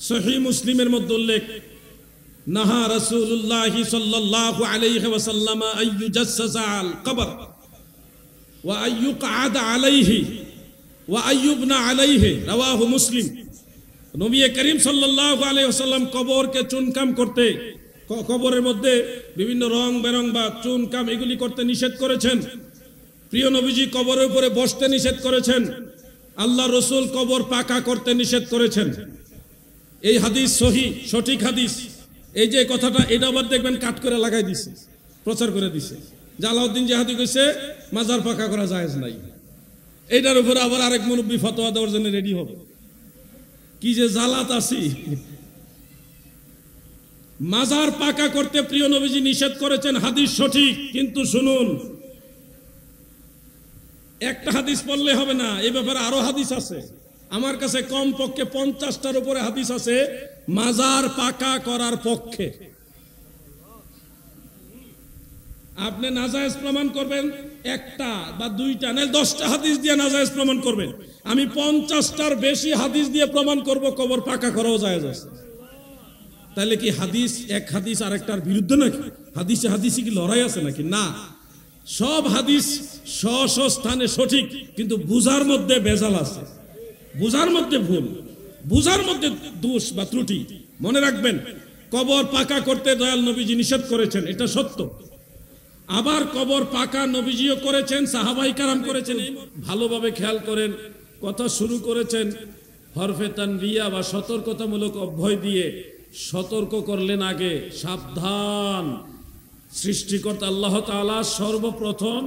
সহিহ মুসলিমের মধ্যে উল্লেখ, নাহা রাসূলুল্লাহ সাল্লাল্লাহু আলাইহি ওয়াসাল্লাম আইয়ুজাসসাসা আল কবর ওয়া আইয়ুকআদা আলাইহি ওয়া আইয়ুবনা আলাইহি, রাওয়াহু মুসলিম। নবী করিম সাল্লাল্লাহু আলাইহি ওয়াসাল্লাম কবরকে চুনকাম করতে, কবরের মধ্যে বিভিন্ন রং বেরং বা চুনকাম এগুলি করতে নিষেধ করেছেন। প্রিয় নবীজি কবরের উপরে বসতে নিষেধ করেছেন। আল্লাহ রসুল কবর পাকা করতে নিষেধ করেছেন। এই হাদিস সহিহ, সঠিক হাদিস। এই যে কথাটা, এটা আবার দেখবেন কাট করে লাগাই দিছে, প্রচার করে দিছে। জালাউদ্দিন জিহাদি কইছে মাজার পাকা করা জায়েজ নাই। এইটার উপরে আবার আরেক মুরব্বী ফতোয়া দেওয়ার জন্য রেডি হবে। কি যে জালাত আছি। মাজার পাকা করতে প্রিয় নবীজি নিষেধ করেছেন, হাদিস সঠিক। কিন্তু শুনুন, একটা হাদিস পড়লে হবে না, এই ব্যাপারে আরো হাদিস আছে। আমার কাছে কমপক্ষে 50টার উপরে হাদিস আছে মাজার পাকা করার পক্ষে। আপনি নাজায়েজ প্রমাণ করবেন একটা বা দুইটা, না 10টা হাদিস দিয়ে নাজায়েজ প্রমাণ করবেন। আমি 50টার বেশি হাদিস দিয়ে প্রমাণ করব কবর পাকা করাও জায়েজ আছে। তাহলে কি হাদিস, এক হাদিস আরেকটার বিরুদ্ধে নাকি? হাদিসে হাদিসে কি লড়াই আছে নাকি? না, সব হাদিস স্ব স্থানে সঠিক, কিন্তু বুঝার মধ্যে ভেজাল আছে, বুঝার মধ্যে ভুল, বুঝার মধ্যে দোষ বা ত্রুটি। মনে রাখবেন, কবর পাকা করতে দয়াল নবীজি নিষেধ করেছেন, এটা সত্য। আবার কবর পাকা নবীজিও করেছেন, সাহাবাই কারাম করেছেন। ভালোভাবে খেয়াল করেন, কথা শুরু করেছেন হরফে তানবিয়া বা সতর্কতামূলক অভয় দিয়ে। সতর্ক করলেন আগে, সাবধান। সৃষ্টিকর্তা আল্লাহ তাআলা সর্বপ্রথম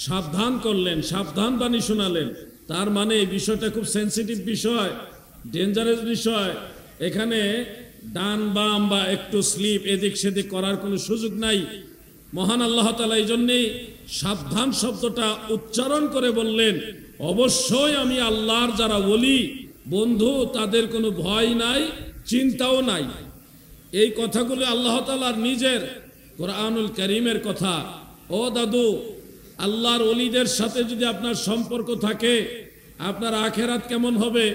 সাবধান করলেন, সাবধান বাণী শোনালেন। তার মানে এই বিষয়টা খুব সেন্সিটিভ বিষয়, ডেঞ্জারাস বিষয়। এখানে ডান বাম বা একটু স্লিপ এদিক সেদিক করার কোনো সুযোগ নাই। মহান আল্লাহ তাআলা এই জন্যেই সাবধান শব্দটা উচ্চারণ করে বললেন, অবশ্যই আমি আল্লাহর যারা ওলি বন্ধু, তাদের কোনো ভয় নাই, চিন্তাও নাই। এই কথাগুলো আল্লাহ তাআলার নিজের কোরআনুল কারীমের কথা। ও দাদু, আল্লাহর ওলিদের সাথে যদি আপনার সম্পর্ক থাকে, আপনার আখেরাত কেমন হবে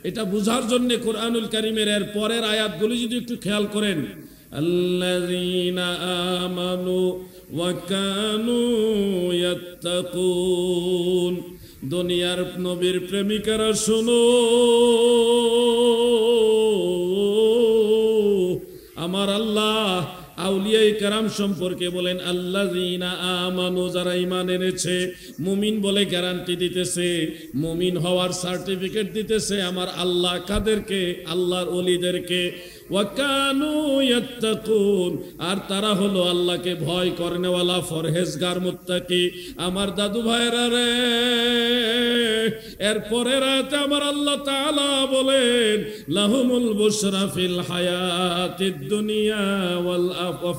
এটা বুঝার জন্য কোরআনুল কারীমের এর পরের আয়াতগুলো যদি একটু খেয়াল করেন, আল্লাযীনা আমানু ওয়া কানু ইয়াত্তাকুন। দুনিয়ার নবীর প্রেমিকারা শোনো, আমার আল্লাহ আউলিয়ায়ে কেরাম সম্পর্কে বলেন আল্লাযীনা আমানু, যারা ঈমান এনেছে। মুমিন বলে গ্যারান্টি দিতেছে, মুমিন হওয়ার সার্টিফিকেট দিতেছে আমার আল্লাহ। কাদেরকে? আল্লাহর ওলিদেরকে। ওয়া কানু ইয়াত্তাকুন, আর তারা হলো আল্লাহকে ভয় করেনেওয়ালা, ফরহেজগার, মুত্তাকি। আমার দাদু ভাইরা রে, এরপরের আয়াতে আমার আল্লাহ তাআলা বলেন লাহুমুল বুশরা ফিল হায়াতিদ দুনিয়া ওয়াল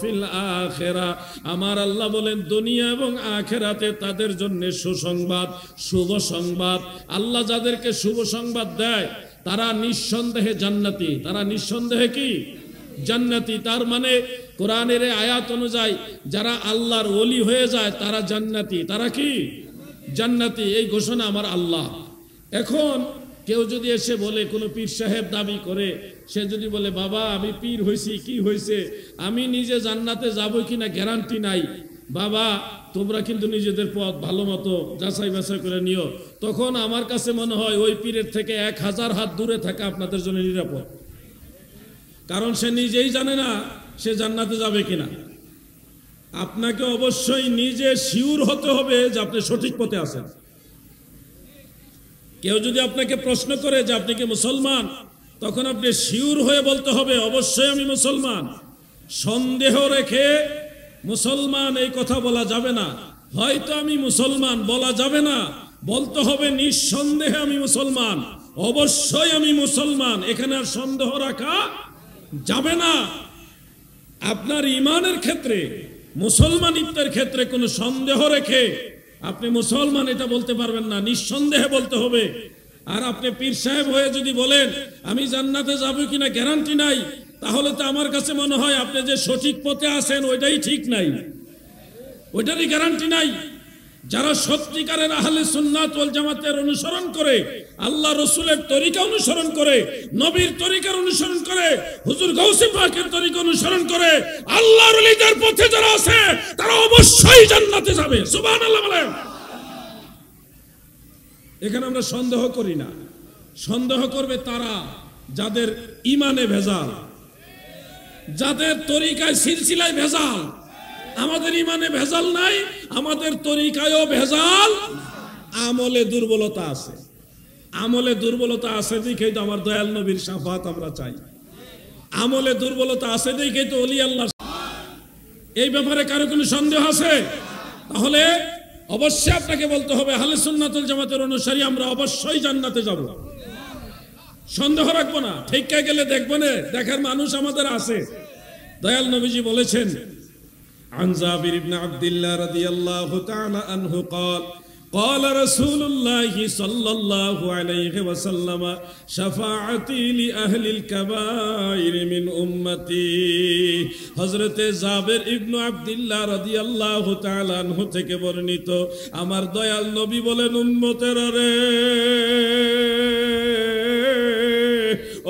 ফিল আখিরা। আমার আল্লাহ বলেন দুনিয়া এবং আখিরাতে তাদের জন্য সুসংবাদ, শুভ সংবাদ। আল্লাহ যাদেরকে শুভ সংবাদ দেয় তারা নিঃসন্দেহে জান্নাতি। তারা নিঃসন্দেহে কি? জান্নাতি। তার মানে কোরআনের আয়াত অনুযায়ী যারা আল্লাহর ওলি হয়ে যায় তারা জান্নাতি। তারা কি? জান্নাতি। এই ঘোষণা আমার আল্লাহ। এখন কেউ যদি এসে বলে, কোনো পীর সাহেব দাবি করে, সে যদি বলে বাবা আমি পীর হয়েছি, কি হয়েছে, আমি নিজে জান্নাতে যাবো কিনা গ্যারান্টি নাই। বাবা তোমরা কিন্তু নিজেদের পথ ভালো মতো যাচাই বাছাই করে নিও। তখন আমার কাছে মনে হয় ওই পীরের থেকে 1000 হাত দূরে থাকা আপনাদের জন্য নিরাপদ। কারণ সে নিজেই জানে না সে জান্নাতে যাবে কিনা। আপনাকে অবশ্যই নিজে শিওর হতে হবে যে আপনি সঠিক পথে আছেন। কেউ যদি আপনাকে প্রশ্ন করে যে আপনি কি মুসলমান, তখন আপনি শিওর হয়ে বলতে হবে অবশ্যই আমি মুসলমান। সন্দেহ রেখে মুসলমান এই কথা বলা যাবে না। হয়তো আমি মুসলমান বলা যাবে না, বলতে হবে নিঃসন্দেহে আমি মুসলমান, অবশ্যই আমি মুসলমান। এখানে আর সন্দেহ রাখা যাবে না। আপনার ঈমানের ক্ষেত্রে, মুসলমানিত্বের ক্ষেত্রে কোনো সন্দেহ রেখে আপনি মুসলমান এটা বলতে পারবেন না, নিঃসন্দেহে বলতে হবে। আর আপনি পীর সাহেব হয়ে যদি বলেন আমি জান্নাতে যাবো কিনা গ্যারান্টি নাই, তাহলে তো আমার কাছে মনে হয় আপনি যে সঠিক পথে আছেন ওইটাই ঠিক নাই, ওইটারই গ্যারান্টি নাই। যারা সত্যিকারের আহলে সুন্নাত ওয়াল জামাতের অনুসরণ করে, আল্লাহ রসুলের তরিকা অনুসরণ করে, নবীর তরিকার অনুসরণ করে, হুজুর গাউসে পাকের তরিকা অনুসরণ করে, আল্লাহর ওলিদের পথে যারা আছে তারা অবশ্যই জান্নাতে যাবে। সুবহানাল্লাহ বলেন। এখানে আমরা সন্দেহ করি না। সন্দেহ করবে তারা যাদের ইমানে ভেজাল, যাদের তরিকায় সিলসিলায় ভেজাল। আমাদের ইমানে ভেজাল নাই, আমাদের তরিকায়ও ভেজাল, আমলে দুর্বলতা আছে। আমলে দুর্বলতা আছে দেখেই তো আমার দয়াল নবীর শাফাত আমরা চাই। আমলে দুর্বলতা আছে দেখেই তো ওলি আল্লাহ। এই ব্যাপারে কারো কোনো সন্দেহ আছে? তাহলে অবশ্যই আপনাকে বলতে হবে আহলে সুন্নাত ওয়াল জামাতের অনুসারী আমরা অবশ্যই জান্নাতে যাব, সন্দেহ রাখবো না। ঠিক গেলে দেখবো না, দেখার মানুষ আমাদের আছে। দয়াল নবীজি বলেছেন, عن جابر بن عبد الله رضي الله تعالى عنه قال قال رسول الله صلى الله عليه وسلم شفاعتي لأهل الكبائر من أمتي। হযরতে জাবের ইবনে আব্দুল্লাহ রাদিয়াল্লাহু তাআলা আনহু থেকে বর্ণিত, আমার দয়াল নবী বলেন, উম্মতেরা রে,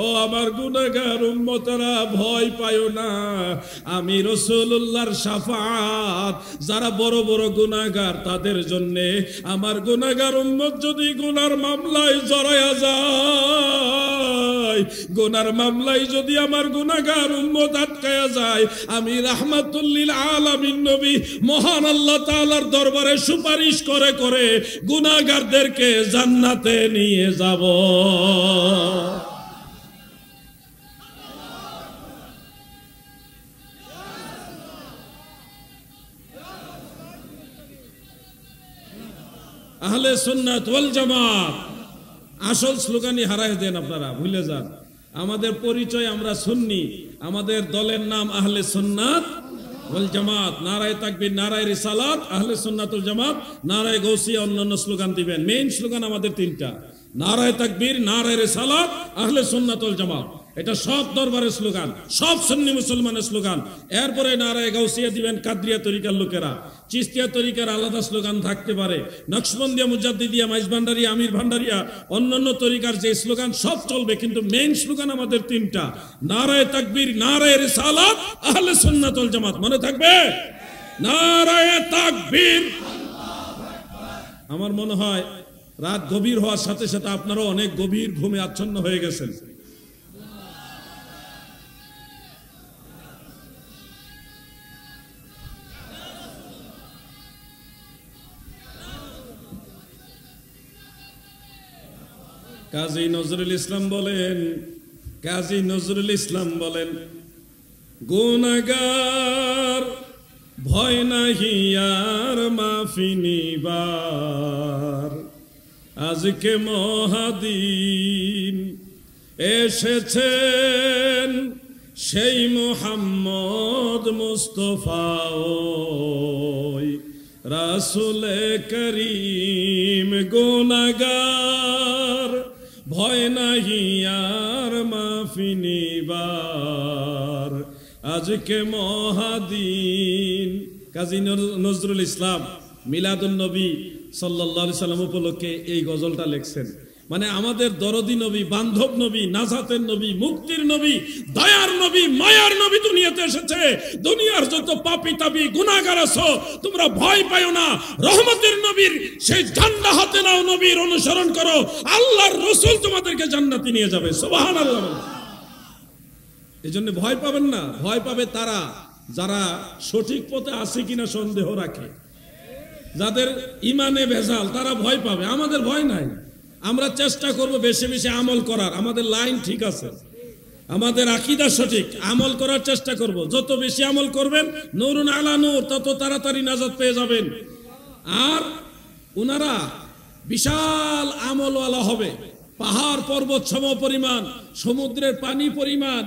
ও আমার গুনাহগার উম্মতেরা, ভয় পায়ো না। আমি রাসূলুল্লাহর শাফাত যারা বড় বড় গুনাহগার তাদের জন্য, আমার গুনাহগার উম্মত যদি গুনার মামলায় জড়ায়া যায়, গুনার মামলায় যদি আমার গুনাহগার উম্মত আটকায়া যায়, আমি রাহমাতুল লিল আলামিন নবী মহান আল্লাহ তাআলার দরবারে সুপারিশ করে করে গুনাহগারদেরকে জান্নাতে নিয়ে যাব। আহলে সুন্নাত ওয়াল জামাত আসল স্লোগানই হারায় দেন আপনারা, ভুলে যান। আমাদের পরিচয় আমরা সুন্নি, আমাদের দলের নাম আহলে সুন্নাত ওয়াল জামাত। নারায়ে তাকবীর, নারায়ে রিসালাত, আহলে সুন্নাত ওয়াল জামাত, নারায়ে গাউসিয়া, অন্যান্য স্লোগান দিবেন। মেইন স্লোগান আমাদের তিনটা, নারায়ে তাকবীর, নারায়ে রিসালাত, আহলে সুন্নাত ওয়াল জামাত। এটা সব দরবারের স্লোগান, সব সুন্নি মুসলমানের স্লোগান। এরপরে নারায়ে গাউসিয়া দিবেন কাদরিয়া তরিকার লোকেরা, চিশতিয়া তরিকার আলাদা স্লোগান থাকতে পারে, নকশবন্দিয়া, মুজাদ্দিদিয়া, মাইজ ভান্ডারিয়া, আমির ভান্ডারিয়া, অন্যান্য তরিকার যে স্লোগান সব চলবে, কিন্তু মেইন স্লোগান আমাদের তিনটা, নারায়ে তাকবীর, নারায়ে রিসালাত, আহলে সুন্নাত ওয়াল জামাত। মনে থাকবে? নারায়ে তাকবীর। আমার মনে হয় রাত গভীর হওয়ার সাথে সাথে আপনারাও অনেক গভীর ঘুমে আচ্ছন্ন হয়ে গেছেন। কাজী নজরুল ইসলাম বলেন, কাজী নজরুল ইসলাম বলেন, গুনাহগার ভয় নাহি আর মাফি নিবার, আজকে মহাদিন এসেছেন সেই মুহাম্মদ মুস্তাফা, ওই রাসূলে করিম। গুনাহগার ভয় নাহি আর মাফি নিবার, আজকে মহাদিন। কাজী নজরুল ইসলাম মিলাদুন নবী সাল্লাল্লাহু আলাইহি সাল্লাম উপলক্ষে এই গজলটা লিখছেন। মানে আমাদের দরদি নবী, বান্ধব নবী, নাজাতের নবী, মুক্তির নবী, দয়ার নবী, মায়ার নবী দুনিয়াতে এসেছে। দুনিয়ার যত পাপী তাপী গুনাহগার আছো, তোমরা ভয় পাও না। রহমতের নবীর সেই ঝান্ডা হাতে নাও, নবীর অনুসরণ করো, আল্লাহর রাসূল তোমাদেরকে জান্নাতে নিয়ে যাবে। সুবহানাল্লাহ। এজন্য ভয় পাবেন না। ভয় পাবে তারা যারা সঠিক পথে আছে কিনা সন্দেহ রাখে, যাদের ইমানে ভেজাল, তারা ভয় পাবে। আমাদের ভয় নাই। আমরা চেষ্টা করব বেশি বেশি আমল করার। আমাদের লাইন ঠিক আছে, আমাদের আকীদা সঠিক, আমল করার চেষ্টা করব। যত বেশি আমল করবেন, নূরুন আলা নূর, তত তাড়াতাড়ি নাজাত পেয়ে যাবেন। আর ওনারা বিশাল আমলওয়ালা হবে, পাহাড় পর্বত সম পরিমাণ, সমুদ্রের পানি পরিমাণ,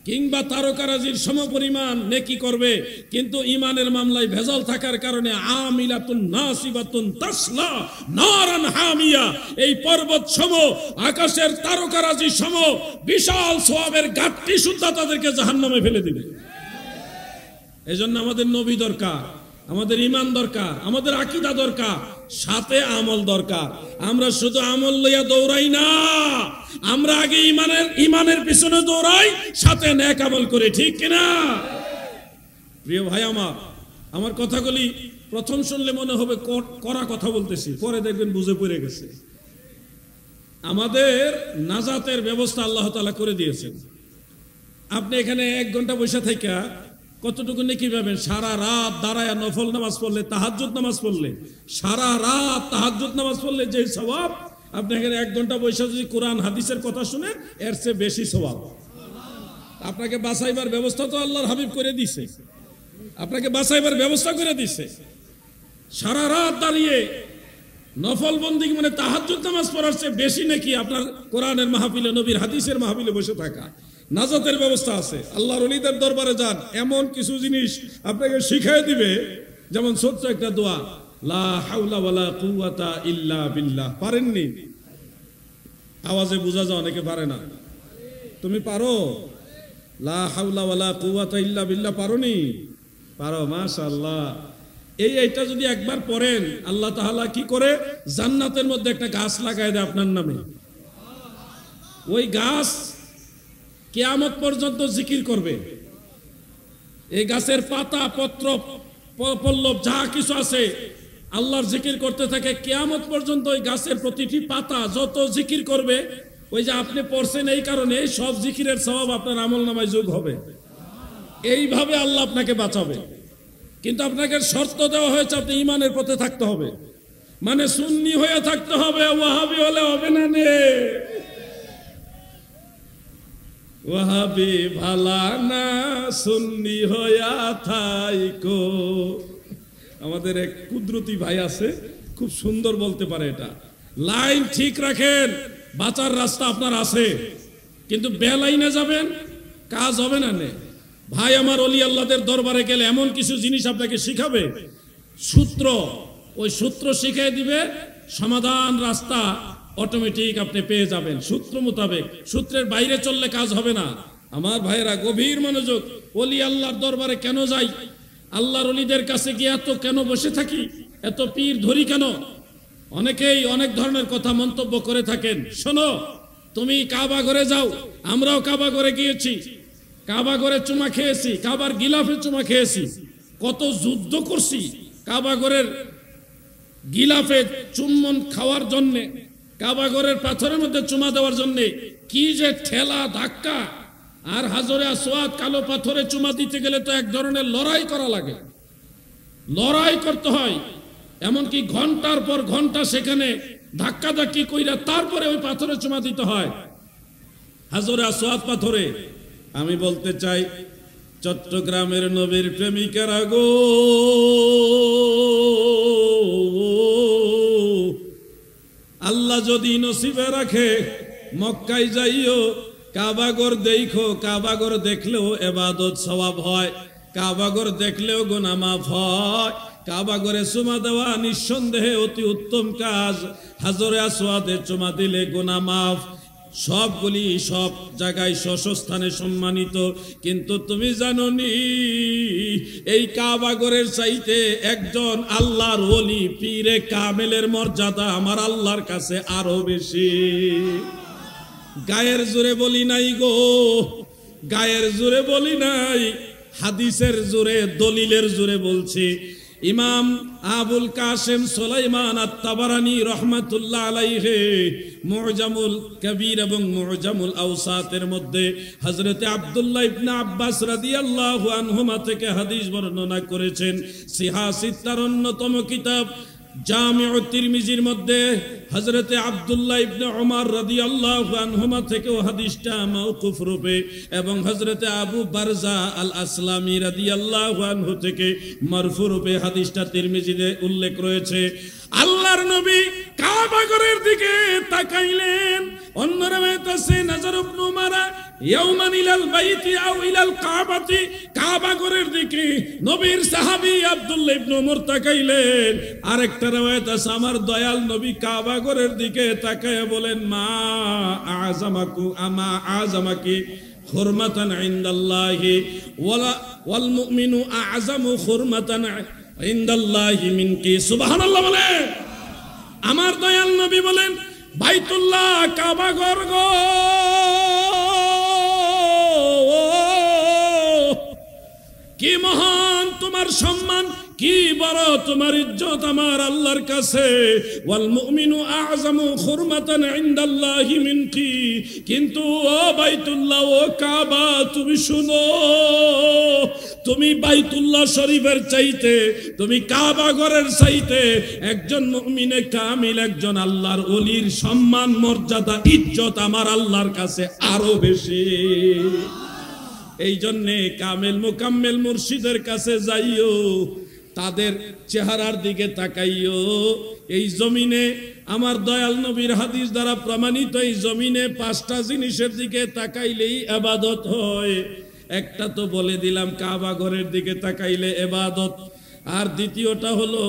কিংবা তারকারাজির সম পরিমাণ নেকি করবে, কিন্তু ইমানের মামলায় ভেজাল থাকার কারণে আমিলাতুন নাসিবাতুন তাসলা নারান হামিয়া, এই পর্বত সম, আকাশের তারকারাজি সম বিশাল সওয়াবের ঘাটতি সুদ্ধা তাদেরকে জাহান্নামে ফেলে দিবে। এজন্য আমাদের নবী দরকার, আমাদের ঈমান দরকার, আমাদের আকীদা দরকার, সাথে আমল দরকার। আমরা শুধু আমল লইয়া দৌড়াই না, আমরা আগে ঈমানের পিছনে দৌড়াই, সাথে নেক আমল করি, ঠিক কিনা? প্রিয় ভাই আমার কথাগুলি প্রথম শুনলে মনে হবে কড়া কথা বলতেছি, পরে দেখবেন বুঝে পড়ে গেছে। আমাদের নাজাতের ব্যবস্থা আল্লাহ তাআলা করে দিয়েছেন। আপনি এখানে 1 ঘন্টা বসে থাকা কতটুকু নেকি পাবেন? সারা রাত দাঁড়ায় নফল নামাজ পড়লে, তাহাজ্জুদ নামাজ পড়লে, সারা রাত তাহাজ্জুদ নামাজ পড়লে যে সওয়াব, আপনি এখানে 1 ঘন্টা বসে যদি কোরআন হাদিসের কথা শুনেন, এর চেয়ে বেশি সওয়াব। আপনাকে বাঁচাইবার ব্যবস্থা তো আল্লাহর হাবিব করে দিছে, আপনাকে বাঁচাইবার ব্যবস্থা করে দিছে। সারা রাত দাঁড়িয়ে নফল বন্দি মানে তাহাজ্জুদ নামাজ পড়ার চেয়ে বেশি নাকি আপনার কোরআনের মাহফিলে, নবীর হাদিসের মাহফিলে বসে থাকা। নাজাতের ব্যবস্থা আছে। আল্লাহর ওলিদের দরবারে যান, এমন কিছু জিনিস আপনাকে শিখাই দিবে, যেমন ছোট্ট একটা দোয়া, লা হাওলা ওয়ালা কুওয়াতা ইল্লা বিল্লাহ। পারেননি? আওয়াজে বোঝা যায় অনেকে পারে না। তুমি পারো? লা হাওলা ওয়ালা কুওয়াতা ইল্লা বিল্লাহ পারোনি? পারো, মাশাআল্লাহ। এইটা যদি একবার পড়েন, আল্লাহ তাআলা কি করে জান্নাতের মধ্যে একটা গাছ লাগায় দেয় আপনার নামে। ওই গাছ কিয়ামত পর্যন্ত জিকির করবে। এই গাছের পাতা, পত্র, পল্লব যা কিছু আছে আল্লাহর জিকির করতে থাকে কিয়ামত পর্যন্ত। ওই গাছের প্রতিটি পাতা যত জিকির করবে, ওই যে আপনি পড়ছেন এই কারণে সব জিকিরের সওয়াব আপনার আমলনামায় যোগ হবে। এইভাবে আল্লাহ আপনাকে বাঁচাবে। কিন্তু আপনাকে শর্ত দেওয়া হয়েছে, আপনি ঈমানের পথে থাকতে হবে, মানে সুন্নি হয়ে থাকতে হবে, ওয়াহাবি হলে হবে না। নে ওয়াহাবি ভালা না, সুন্নি হইয়া থাইকো। আমাদের এক কুদরতি ভাই আছে, খুব সুন্দর বলতে পারে এটা। লাইন ঠিক রাখেন, বাঁচার রাস্তা আপনার আছে, কিন্তু বেলাইনে যাবেন, কাজ হবে না। নে ভাই আমার, ওলি আল্লাহদের দরবারে গেলে এমন কিছু জিনিস আপনাকে শিখাবে, সূত্র, ওই সূত্র শিখিয়ে দিবে, সমাধান রাস্তা অটোমেটিক আপনি পেয়ে যাবেন সূত্র মোতাবেক। সূত্রের বাইরে চললে কাজ হবে না। আমার ভাইয়েরা গভীর মনোযোগ। ওলি আল্লাহর দরবারে কেন যাই? আল্লাহর ওলিদের কাছে গিয়ে এত কেন বসে থাকি, এত পীর ধরি কেন? অনেকেই অনেক ধরনের কথা মন্তব্য করে থাকেন। শোনো, তুমি কাবা ঘরে যাও, আমরাও কাবা ঘরে গিয়েছি, কাবা ঘরে চুমা খেয়েছি, কাবার গিলাফে চুমা খেয়েছি, কত যুদ্ধ করছি কাবা ঘরের গিলাফে চুম্বন খাওয়ার জন্যে, কাবা ঘরের পাথরের মধ্যে চুমা দেওয়ার জন্যে। কি যে ঠেলা ধাক্কা! আর হাজরে আসওয়াদ কালো পাথরে চুমা দিতে গেলে তো এক ধরনের লড়াই করা লাগে, লড়াই করতে হয়। এমনকি ঘন্টার পর ঘন্টা সেখানে ধাক্কা ধাক্কি কইরা তারপরে ওই পাথরে চুমা দিতে হয়, হাজরে আসওয়াদ পাথরে। আমি বলতে চাই, চট্টগ্রামের নবীর প্রেমিকেরা গো, আল্লাহ যদি নসিবে রাখে মক্কায় যাইও, কাবাগর দেখো। কাবাগর দেখলেও ইবাদত সওয়াব হয়, কাবাগর দেখলেও গুনাহ মাফ হয়। কাবাগরে চুমা দেওয়া নিঃসন্দেহে অতি উত্তম কাজ। হাজরে আসওয়াদে চুমা দিলে গুনাহ মাফ। সবগুলি সব জায়গায় স্থানে সম্মানিত। কিন্তু তুমি জানো নি, এই কাবাগরের চাইতে একজন আল্লাহর ওলি পীরে কামেলের মর্যাদা আমার আল্লাহর কাছে আরো বেশি। গায়ের জোরে বলি নাই গো, গায়ের জোরে বলি নাই, হাদিসের জোরে, দলিলের জোরে বলছি। ইমাম আবুল কাসেম সুলাইমান আত-তাবারানী রাহমাতুল্লাহ আলাইহি মুআজামুল কবির এবং মুআজামুল আওসাতের মধ্যে হযরতে আব্দুল্লাহ ইবনে আব্বাস রাদিয়াল্লাহু আনহুমা থেকে হাদিস বর্ণনা করেছেন। সিহাসিত্তার অন্যতম কিতাব জামিউ তিরমিজির মধ্যে হযরতে আব্দুল্লাহ ইবনে উমর রাদিয়াল্লাহু আনহুমা থেকেও হাদিসটা মাওকুফ রূপে এবং হযরতে আবু বারজা আল আসলামী রাদিয়াল্লাহু আনহু থেকে মারফু রূপে হাদিসটা তিরমিজিতে উল্লেখ রয়েছে। আল্লাহর নবী কাবা ঘরের দিকে তাকাইলেন। অন্য রাওয়ায়াত আছে নজর ইবনে উমর ইয়াওমান ইলাল বাইতি আও ইলাল কাবাতি, কাবা ঘরের দিকে নবীর সাহাবী আব্দুল্লাহ ইবনে উমর তাকাইলেন। আরেকটা রাওয়ায়াত আছে আমার দয়াল নবী কাবা ঘরের দিকে তাকায় বলেন, মা আযামাকু আমা আযামাকি হুরমাতান ইনদাল্লাহি ওয়াল মুমিনু আযামু হুরমাতান ইনদাল্লাহি মিনকি, সুবহানাল্লাহ বলে। আমার দয়াল নবী বলেন বাইতুল্লাহ কাবা ঘর গো, কি মহান তোমার সম্মান, কি বড় তোমার ইজ্জত আমার আল্লাহর কাছে। ওয়াল মুমিনু আযমু খুরমাতান ইনদাল্লাহি মিনকি, কিন্তু ও বাইতুল্লাহ, ও কাবা, তুমি শুনো, তুমি বাইতুল্লাহ শরীফের চাইতে, তুমি কাবা ঘরের চাইতে একজন মুমিনে কামিল, একজন আল্লাহর ওলির সম্মান, মর্যাদা, ইজ্জত আমার আল্লাহর কাছে আরো বেশি। এই জন্যে কামেল মুকাম্মেল মুর্শিদের কাছে যাইও, তাদের চেহারার দিকে তাকাইও। এই জমিনে আমার দয়াল নবীর হাদিস দ্বারা প্রমাণিত, এই জমিনে 5টা জিনিসের দিকে তাকাইলেই ইবাদত হয়। একটা তো বলে দিলাম, কাবা ঘরের দিকে তাকাইলে ইবাদত। আর দ্বিতীয়টা হলো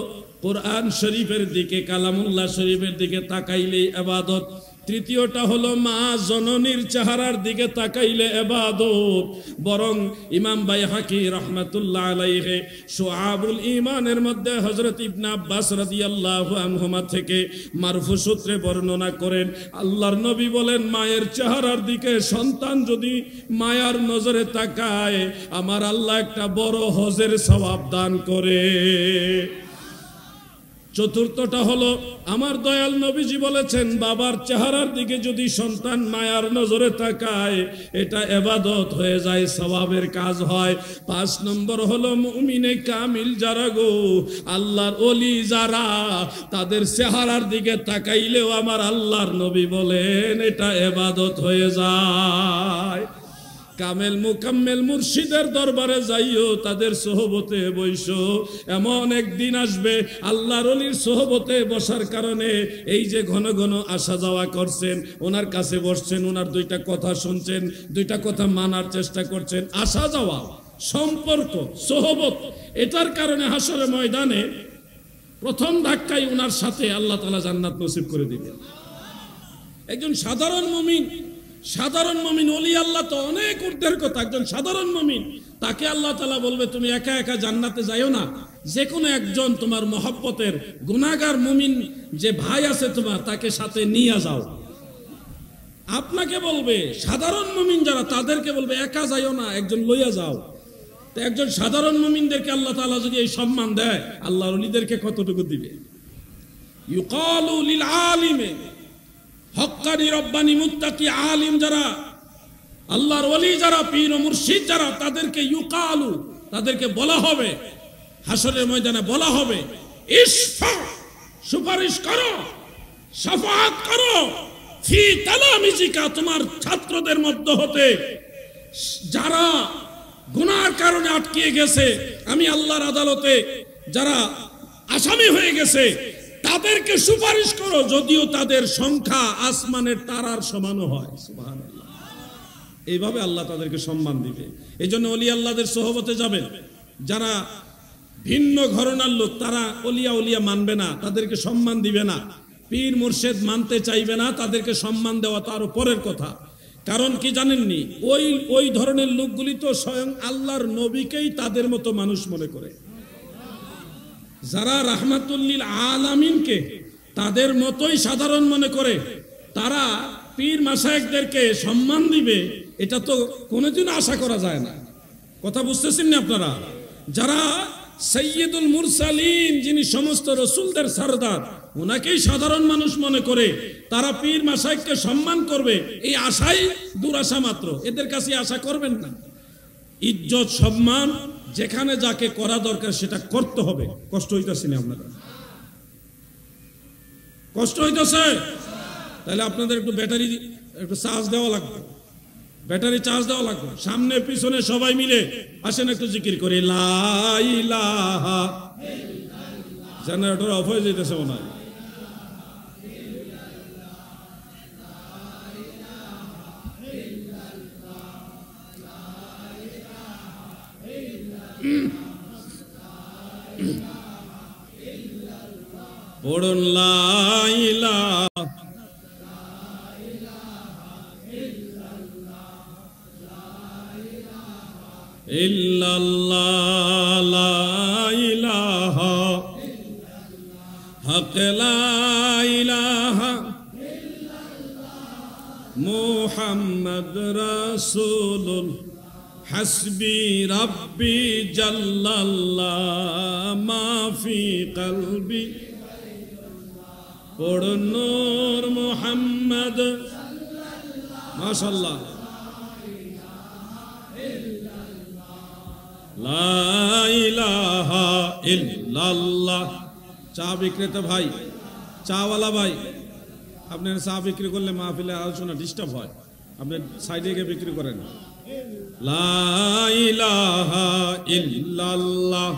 কোরআন শরীফের দিকে, কালামুল্লাহ শরীফের দিকে তাকাইলেই ইবাদত। তৃতীয়টা হলো মা জননীর চেহারার দিকে তাকাইলে ইবাদত। বরং ইমাম বাইহাকি রাহমাতুল্লাহ আলাইহি শুআবুল ঈমানের মধ্যে হযরত ইবনে আব্বাস রাদিয়াল্লাহু আনহুমা থেকে মারফু সূত্রে বর্ণনা করেন, আল্লাহর নবী বলেন, মায়ের চেহারার দিকে সন্তান যদি মায়ার নজরে তাকায়, আমার আল্লাহ একটা বড় হজের সওয়াব দান করে। চতুর্থটা হলো আমার দয়াল নবীজি বলেছেন, বাবার চেহারার দিকে যদি সন্তান মায়ার নজরে তাকায়, এটা ইবাদত হয়ে যায়, সওয়াবের কাজ হয়। 5 নম্বর হলো মুমিনে কামিল যারা গো, আল্লাহর ওলি যারা, তাদের চেহারার দিকে তাকাইলেও আমার আল্লাহর নবী বলেন এটা ইবাদত হয়ে যায়। কামেল মুকাম্মেল মুর্শিদের দরবারে যাইও, তাদের সোহবতে বইসো। এমন একদিন আসবে আল্লাহর ওলির সোহবতে বসার কারণে, এই যে ঘন ঘন আসা যাওয়া করছেন, ওনার কাছে বসছেন, ওনার 2টা কথা শুনছেন, 2টা কথা মানার চেষ্টা করছেন, আসা যাওয়া, সম্পর্ক, সোহবত, এটার কারণে হাসরের ময়দানে প্রথম ধাক্কায় ওনার সাথে আল্লাহ তাআলা জান্নাত নসিব করে দিবেন। একজন সাধারণ মুমিন ওলি আল্লাহ তো অনেক ঊর্ধ্বের কথা, একজন সাধারণ মুমিন, তাকে আল্লাহ তাআলা বলবে তুমি একা একা জান্নাতে যাইও না, যে কোনো একজন তোমার মহব্বতের গুনাহগার মুমিন যে ভাই আছে তোমার, তাকে সাথে নিয়ে যাও। আপনাকে বলবে সাধারণ মুমিন যারা, তাদেরকে বলবে একা যাইও না, একজন লইয়া যাও। তো একজন সাধারণ মুমিনদেরকে আল্লাহ তাআলা যদি এই সম্মান দেয়, আল্লাহর ওলিদেরকে কতটুকু দিবে। ইউকালু লিল আলিমে, হক্কানি রব্বানি মুত্তাকি আলিম যারা, আল্লাহর ওলি যারা, পীর ও মুর্শিদ যারা, তাদেরকে ইউকালু, তাদেরকে বলা হবে, হাসরের ময়দানে বলা হবে, ইশফা, সুপারিশ করো, শাফাআত করো, ফি তালামিজিকা, তোমার ছাত্রদের মধ্য হতে যারা গুনার কারণে আটকে গেছে, আমি আল্লাহর আদালতে যারা আসামি হয়ে গেছে, তাদেরকে সুপারিশ করো, যদিও তাদের সংখ্যা আসমানের তারার সমানও হয়। সুবহানাল্লাহ। এইভাবে আল্লাহ তাদেরকে সম্মান দিবে। এই জন্য ওলি আল্লাহদের সোহবতে যাবেন, যারা ভিন্ন ঘরানার লোক, তারা ওলিয়া মানবে না, তাদেরকে সম্মান দিবে না। পীর মুর্শিদ মানতে চাইবে না, তাদেরকে সম্মান দেওয়া তার পরের কথা। কারণ কি জানেননি, ওই ধরনের লোকগুলি তো স্বয়ং আল্লাহর নবীকেই তাদের মতো মানুষ মনে করে। যারা রাহমাতুল্লিল আলামিনকে তাদের মতোই সাধারণ মনে করে, তারা পীর মাশায়েখদেরকে সম্মান দিবে, এটা তো কোনোদিন আশা করা যায় না। কথা বুঝতেছেন না আপনারা? যারা সাইয়্যিদুল মুরসালিন, যিনি সমস্ত রাসূলদের সরদার, ওনাকেই সাধারণ মানুষ মনে করে, তারা পীর মাশায়েখকে সম্মান করবে, এই আশাই দুরাশা মাত্র। এদের কাছে আশা করবেন না। ইজ্জত সম্মান যেখানে যাকে করা দরকার সেটা করতে হবে। কষ্ট হইতেছে না আপনারা? কষ্ট হইতেছে? তাহলে আপনাদের একটু ব্যাটারি, একটু চার্জ দেওয়া লাগবে, ব্যাটারি চার্জ দেওয়া লাগবে। সামনে পিছনে সবাই মিলে আসেন একটু জিকির করি, লা ইলাহা ইল্লাল্লাহ। জেনারেটর অফ হয়ে যেতেছে মনে হয়। পড়ুন লা ইলাহা ইল্লাল্লাহ, লা ইলাহা হক লা ইলাহা মুহাম্মদ রাসূলুল হাসবি রাব্বি জাল্লাল্লাহ মা ফি কলবি পড় নূর মুহাম্মদ মাশাআল্লাহ লা ইলাহা ইল্লাল্লাহ। চা বিক্রেতা ভাই, চাওয়ালা ভাই, আপনার চা বিক্রি করলে মাহফিলে আলোচনা ডিস্টার্ব হয়, আপনি সাইডে গিয়ে বিক্রি করেন। লা ইলাহা ইল্লাল্লাহ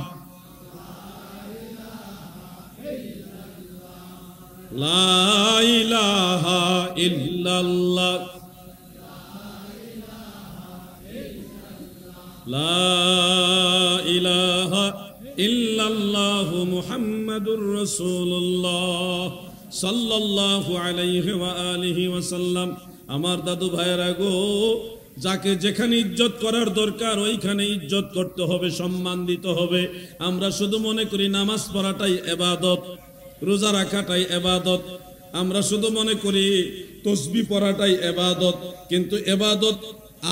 লা ইলাহা ইল্লাল্লাহ লা ইলাহা ইল্লাল্লাহু মুহাম্মাদুর রাসূলুল্লাহ সাল্লাল্লাহু আলাইহি ওয়া আলিহি ওয়াসাল্লাম। আমার দাদু ভাইয়েরা গো, যাকে যেখানে ইজ্জত করার দরকার ওইখানে ইজ্জত করতে হবে, সম্মান দিতে হবে। আমরা শুধু মনে করি নামাজ পড়াটাই ইবাদত, রোজা রাখাটাই ইবাদত, আমরা শুধু মনে করি তাসবিহ পড়াটাই ইবাদত, কিন্তু ইবাদত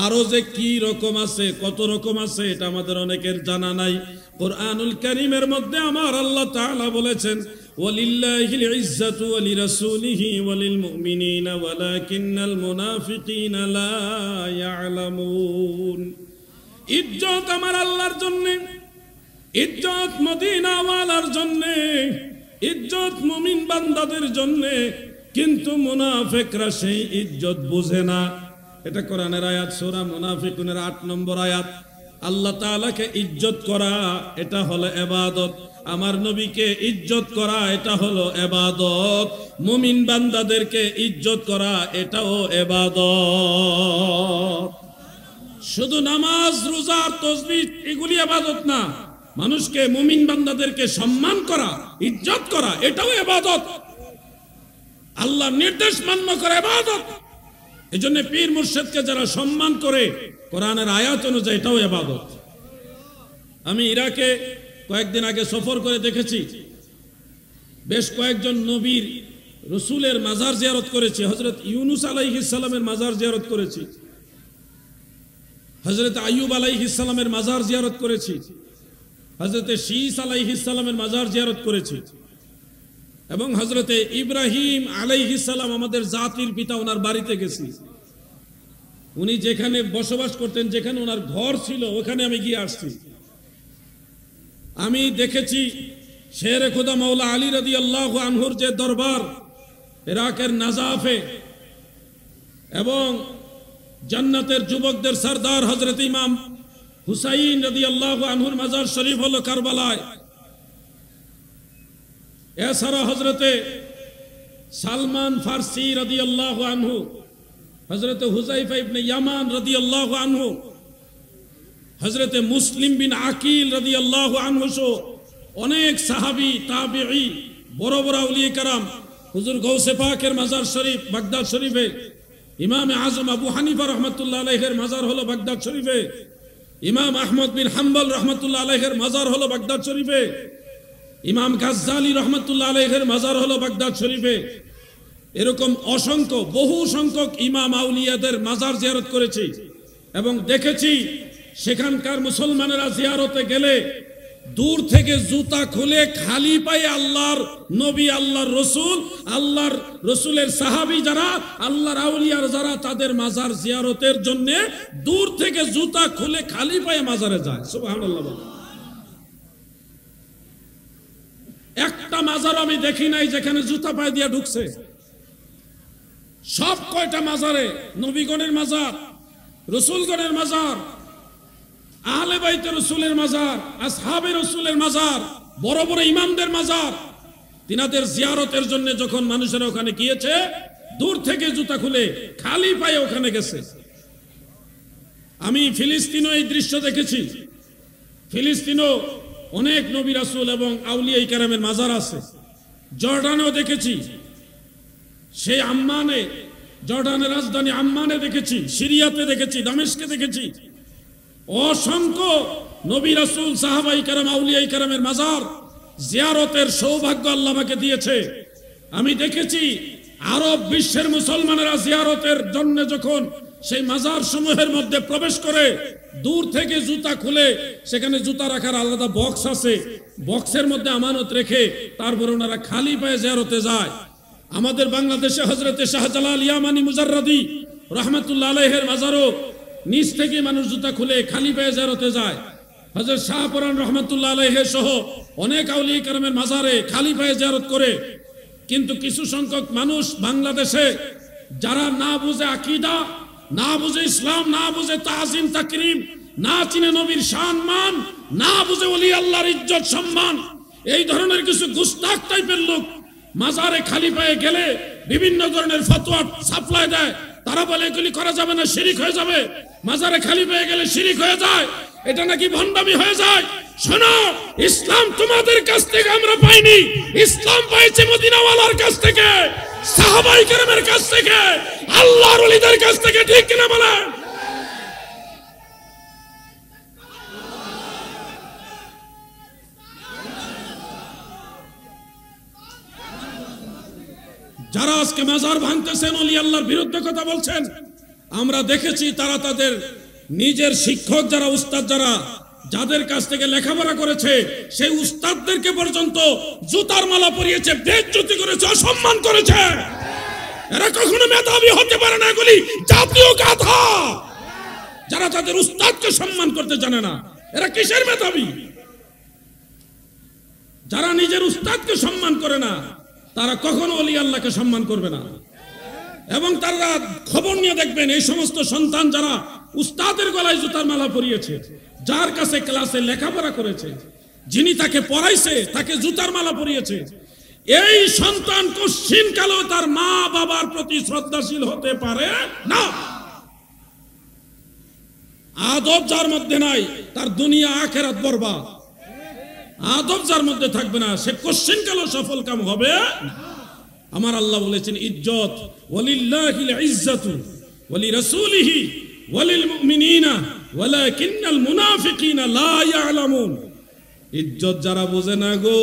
আরো যে কি রকম আছে, কত রকম আছে, এটা আমাদের অনেকের জানা নাই। কুরআনুল কারীমের মধ্যে আমার আল্লাহ তাআলা বলেছেন, ওয়ালিল্লাহিল ইজ্জাতু ওয়া লিরাসূলিহি ওয়া লিল মুমিনিনা ওয়ালাকিন্নাল মুনাফিকিনা লা ইয়ালামুন। ইজ্জত আমার আল্লাহর জন্য, ইজ্জত মদিনাওয়ালার জন্য, ইজ্জত মুমিন বান্দাদের জন্য, কিন্তু মুনাফিকরা সেই ইজ্জত বুঝে না। এটা কোরআনের আয়াত, সূরা মুনাফিকুনের 8 নম্বর আয়াত। আল্লাহ তাআলাকে ইজ্জত করা এটা হলো ইবাদত, আমার নবীকে ইজ্জত করা এটা হলো ইবাদত, মুমিন বান্দাদেরকে ইজ্জত করা এটাও ইবাদত। শুধু নামাজ, রোজা আর তাসবিহ এগুলি ইবাদত না, মানুষকে, মুমিন বান্দাদেরকে সম্মান করা, ইজ্জত করা এটাও ইবাদত। আল্লাহর নির্দেশ মান্য করা ইবাদত। এজন্য পীর মুর্শিদকে যারা সম্মান করে কোরআনের আয়াত অনুযায়ী এটাও ইবাদত। আমি ইরাকে কয়েকদিন আগে সফর করে দেখেছি, বেশ কয়েকজন নবীর রসুলের মাজার জিয়ারত করেছি। হযরত ইউনূস আলাইহিস সালামের মাজার জিয়ারত করেছি, হযরত আইয়ুব আলাইহিস সালামের মাজার জিয়ারত করেছি, হযরত শীস আলাইহিস সালামের মাজার জিয়ারত করেছি, এবং হযরত ইব্রাহিম আলাইহিস সালাম আমাদের জাতির পিতা, ওনার বাড়িতে গেছি। উনি যেখানে বসবাস করতেন, যেখানে ওনার ঘর ছিল, ওখানে আমি গিয়ে আসছি। আমি দেখেছি শেরে খুদা মাওলা আলী রাদিয়াল্লাহু আনহুর যে দরবার ইরাকের নাজাফে, এবং জান্নাতের যুবকদের সরদার হযরত ইমাম হুসাইন রাদিয়াল্লাহু আনহুর মাজার শরীফ হলো কারবালায়। এছাড়া হযরতে সালমান ফারসি রাদিয়াল্লাহু আনহু, হযরতে হুযাইফা ইবনে ইয়ামান রাদিয়াল্লাহু আনহু, হযরতে মুসলিম বিন আকিল রাদিয়াল্লাহু আনহু সহ অনেক সাহাবী, তাবিঈ, বড় বড় আউলিয়া কেরাম, হুজুর গৌসে পাকের মাজার শরীফ বাগদাদ শরীফে, ইমাম আজম আবু হানিফা রহমাতুল্লাহ আলাইহির মাজার হলো বাগদাদ শরীফে, ইমাম আহমদ বিন হাম্বল রহমাতুল্লাহ আলাইহির মাজার হলো বাগদাদ শরীফে, ইমাম গাজ্জালি রহমাতুল্লাহ আলাইহির মাজার হলো বাগদাদ শরীফে। এরকম অসংখ্য, বহু সংখ্যক ইমাম আউলিয়াদের মাজার জিয়ারত করেছি, এবং দেখেছি সেখানকার মুসলমানেরা জিয়ারতে গেলে দূর থেকে জুতা খুলে খালি পায়ে আল্লাহর নবী, আল্লাহর রসুল, আল্লাহর রসুলের সাহাবী যারা, আল্লাহর আউলিয়ার যারা, তাদের মাজার জিয়ারতের জন্য দূর থেকে জুতা খুলে খালি পায়ে মাজারে যায়। সুবহানাল্লাহ। একটা মাজার আমি দেখি নাই যেখানে জুতা পায়ে দিয়ে ঢুকছে। সব কয়টা মাজারে নবীগণের মাজার, রসুলগণের মাজার, আহলে বাইতে রসুলের মাজার, আসহাবে রসুলের মাজার, বড় বড় ইমামদের মাজার, তিনাদের জিয়ারতের জন্য যখন মানুষেরা ওখানে গিয়েছে, দূর থেকে জুতা খুলে খালি পায়ে ওখানে গেছে। আমি ফিলিস্তিনও এই দৃশ্য দেখেছি। ফিলিস্তিনও অনেক নবী রাসূল এবং আউলিয়া ইকরামের মাজার আছে। জর্ডানেও দেখেছি, সেই আম্মানে, জর্ডানের রাজধানী আম্মানে দেখেছি, সিরিয়াতে দেখেছি, দামেস্কে দেখেছি। অসংখ্য নবী রাসূল, সাহাবায়ে কেরাম, আউলিয়া কেরামের মাজার জিয়ারতের সৌভাগ্য আল্লাহ আমাকে দিয়েছে। আমি দেখেছি আরব বিশ্বের মুসলমানেরা জিয়ারতের জন্য যখন সেই মাজার সমূহের মধ্যে প্রবেশ করে, দূর থেকে জুতা খুলে, সেখানে জুতা রাখার আলাদা বক্স আছে, বক্সের মধ্যে আমানত রেখে তারপর ওনারা খালি পায়ে জিয়ারতে যায়। আমাদের বাংলাদেশে হযরতে শাহজালাল ইয়ামানি মুজাররাদি রাহমাতুল্লাহ আলাইহির মাজারও নিচ থেকে মানুষ জুতা খুলে খালি পায়ে জিয়ারতে যায়। হযরত শাহপুরান রহমাতুল্লাহ আলাইহি সহ অনেক আউলিয়া কেরামের মাজারে খালি পায়ে জিয়ারত করে। কিন্তু কিছু সংখ্যক মানুষ বাংলাদেশে যারা না বুঝে আকীদা, না বুঝে ইসলাম, না বুঝে তাজিম তাকরীম, না চিনে নবীর সম্মান, না বুঝে ওলি আল্লাহর ইজ্জত সম্মান, এই ধরনের কিছু গুস্তাখ টাইপের লোক মাজারে খালি পায়ে গেলে বিভিন্ন ধরনের ফতোয়া সাপ্লাই দেয়। তারা বলে এগুলি করা যাবে না, শিরিক হয়ে যাবে। মাজারে খালি পায়ে গেলে শিরিক হয়ে যায়, এটা নাকি ভণ্ডামি হয়ে যায়। শোনো, ইসলাম তোমাদের কাছ থেকে আমরা পাইনি, ইসলাম পাইছে মদিনাওয়ালার কাছ থেকে, সাহাবায়ে কেরামের কাছ থেকে, আল্লাহর ওলিদের কাছ থেকে। ঠিক কিনা বলেন? যারা আজকে মাজার ভাঙতেছেন, ওলি আল্লাহর বিরুদ্ধে কথা বলছেন, আমরা দেখেছি তারা তাদের নিজের শিক্ষক যারা, উস্তাদ যারা, যাদের কাছ থেকে লেখাপড়া করেছে, সেই উস্তাদদেরকে পর্যন্ত জুতার মালা পরিয়েছে, বেইজ্জতি করেছে, অসম্মান করেছে। এরা কখনো মেধাবী হতে পারে না, এগুলি জাতীয় গাধা। যারা তাদের উস্তাদকে সম্মান করতে জানে না, এরা কিসের মেধাবী? যারা নিজের উস্তাদকে সম্মান করে না, তারা কখনো ওলি আল্লাহকে সম্মান করবে না। এবং তারা খবর নিয়ে দেখবেন, এই সমস্ত সন্তান যারা উস্তাদের গলায় জুতার মালা পরিয়েছে, যার কাছে ক্লাসে লেখাপড়া করেছে, যিনি তাকে পড়াইছে, তাকে জুতার মালা পরিয়েছে, এই সন্তান কোশ্চিন কালেও তার মা বাবার প্রতি শ্রদ্ধাশীল হতে পারে না। আদব যার মধ্যে নাই, তার দুনিয়া আখিরাত বরবাদ। আদব যার মধ্যে থাকবে না, সে কোশ্চিন কালেও সফল কাম হবে। আমার আল্লাহ বলেছেন, ইজ্জত ওয়ালিল্লাহিল ইজ্জাতু ওয়ালিরাসূলিহি ওয়ালিল মুমিনিনা ওয়ালাকিন্নাল মুনাফিকিনা লা ইয়ালামুন। ইজ্জত যারা বুঝে না গো,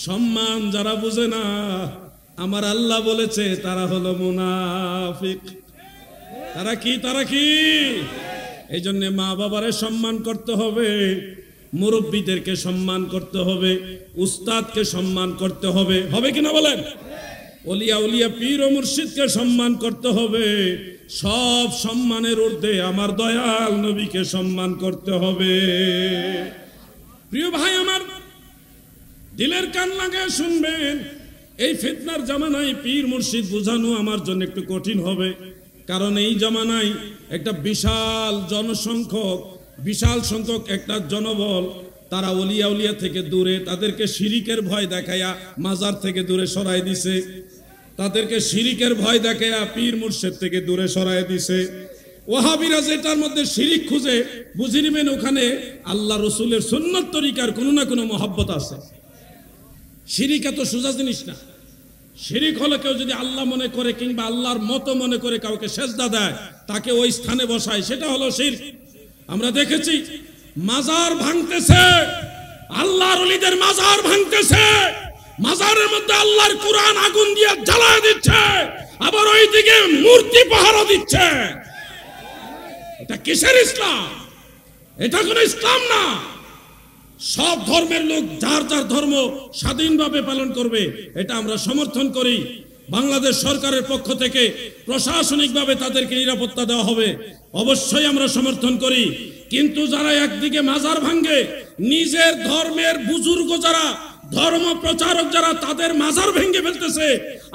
সম্মান যারা বুঝে না, আমার আল্লাহ বলেছে তারা হলো মুনাফিক। তারা কি? এই জন্য মা বাবারে সম্মান করতে হবে, মুরব্বীদেরকে সম্মান করতে হবে, উস্তাদকে সম্মান করতে হবে। হবে কিনা বলেন? ওলিয়া উলিয়া পীর ও মুর্শিদকে সম্মান করতে হবে। সব সম্মানের ঊর্ধ্বে আমার দয়াল নবীকে সম্মান করতে হবে। প্রিয় ভাই আমার, দিলের কান লাগায় শুনবেন, এই ফিতনার জামানায় পীর মুর্শিদ বোঝানো আমার জন্য একটু কঠিন হবে। কারণ এই জামানায় একটা বিশাল সংখ্যক একটা জনবল, তারা ওলিয়া উলিয়া থেকে দূরে, তাদেরকে শিরিকের ভয় দেখায়া মাজার থেকে দূরে সরাই দিছে, তাদেরকে শিরিকের ভয় দেখায়া পীর মুর্শিদ থেকে দূরে সরাই দিছে। ওয়াহাবিরা যেটার মধ্যে শিরিক খুঁজে, বুঝে নেবেন ওখানে আল্লাহ রসুলের সুন্নত তরিকার কোনো না কোনো মহব্বত আছে। শিরিক এত সোজা জিনিস না। শিরিক হলো কেউ যদি আল্লাহ মনে করে কিংবা আল্লাহর মতো মনে করে কাউকে সেজদা দেয়, তাকে ওই স্থানে বসায়, সেটা হলো শিরক। আমরা দেখেছি মাজার ভাঙতেছে, আল্লাহর ওলিদের মাজার ভাঙতেছে, মাজারের মধ্যে আল্লাহর কুরআন আগুন দিয়ে জ্বালায় দিচ্ছে, আবার ওইদিকে মূর্তি পাহারা দিচ্ছে। এটা কিসের ইসলাম? এটা কোনো ইসলাম না। সব ধর্মের লোক যার যার ধর্ম স্বাধীনভাবে পালন করবে, এটা আমরা সমর্থন করি। বাংলাদেশ সরকারের পক্ষ থেকে প্রশাসনিকভাবে তাদেরকে নিরাপত্তা দেওয়া হবে, অবশ্যই আমরা সমর্থন করি। কিন্তু যারা একদিকে মাজার ভাঙে, নিজের ধর্মের বুজুর্গ যারা, ধর্ম প্রচারক যারা, তাদের মাজার ভেঙে ফেলতেছে,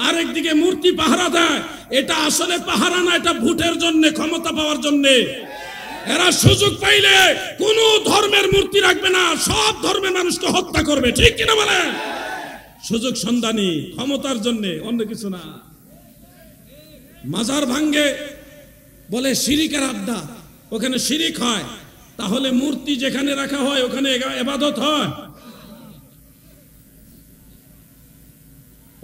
আরেকদিকে মূর্তি পাহারা দেয়, এটা আসলে পাহারা না, এটা ভোটের জন্য, ক্ষমতা পাওয়ার জন্য। এরা সুযোগ পাইলে কোন ধর্মের মূর্তি রাখবে না, সব ধর্মের মানুষকে হত্যা করবে। ঠিক কিনা বলেন? সুযোগ সন্ধানী, ক্ষমতার জন্য, অন্য কিছু না। মাজার ভাঙ্গে বলে শিরিকের আড্ডা, ওখানে শিরিক হয়। তাহলে মূর্তি যেখানে রাখা হয় ওখানে ইবাদত হয়?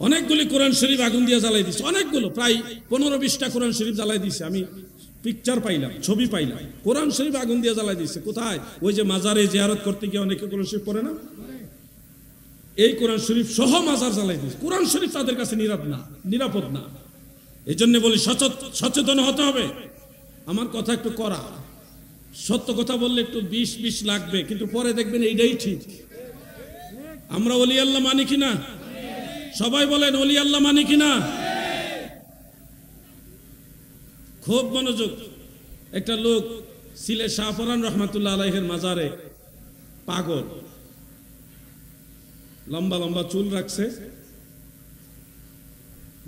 অনেকগুলি কোরআন শরীফ আগুন দিয়ে জ্বালাই দিছে, অনেকগুলো, প্রায় 15-20টা কোরআন শরীফ জ্বালাই দিছে। আমি পিকচার পাইলাম, ছবি পাইলাম, কোরআন শরীফ আগুন দিয়ে জ্বালাই দিচ্ছে। কোথায়? ওই যে মাজারে জিয়ারত করতে গিয়ে অনেকে কোরআন শরীফ পড়ে না, এই কোরআন শরীফ সহ মাজার জ্বালাই দিচ্ছে। কোরআন শরীফ তাদের কাছে নিরাপদ না। এই জন্য বলি সচেতন হতে হবে। আমার কথা একটু করা, সত্য কথা বললে একটু বিষ লাগবে, কিন্তু পরে দেখবেন এইটাই ঠিক। আমরা ওলি আল্লাহ মানি কিনা? সবাই বলেন ওলি আল্লাহ মানি কিনা? খুব মনোযোগ। একটা লোক ছিলে শাহপরান রহমাতুল্লাহ আলাইহির মাজারে, পাগল, লম্বা লম্বা চুল রাখছে,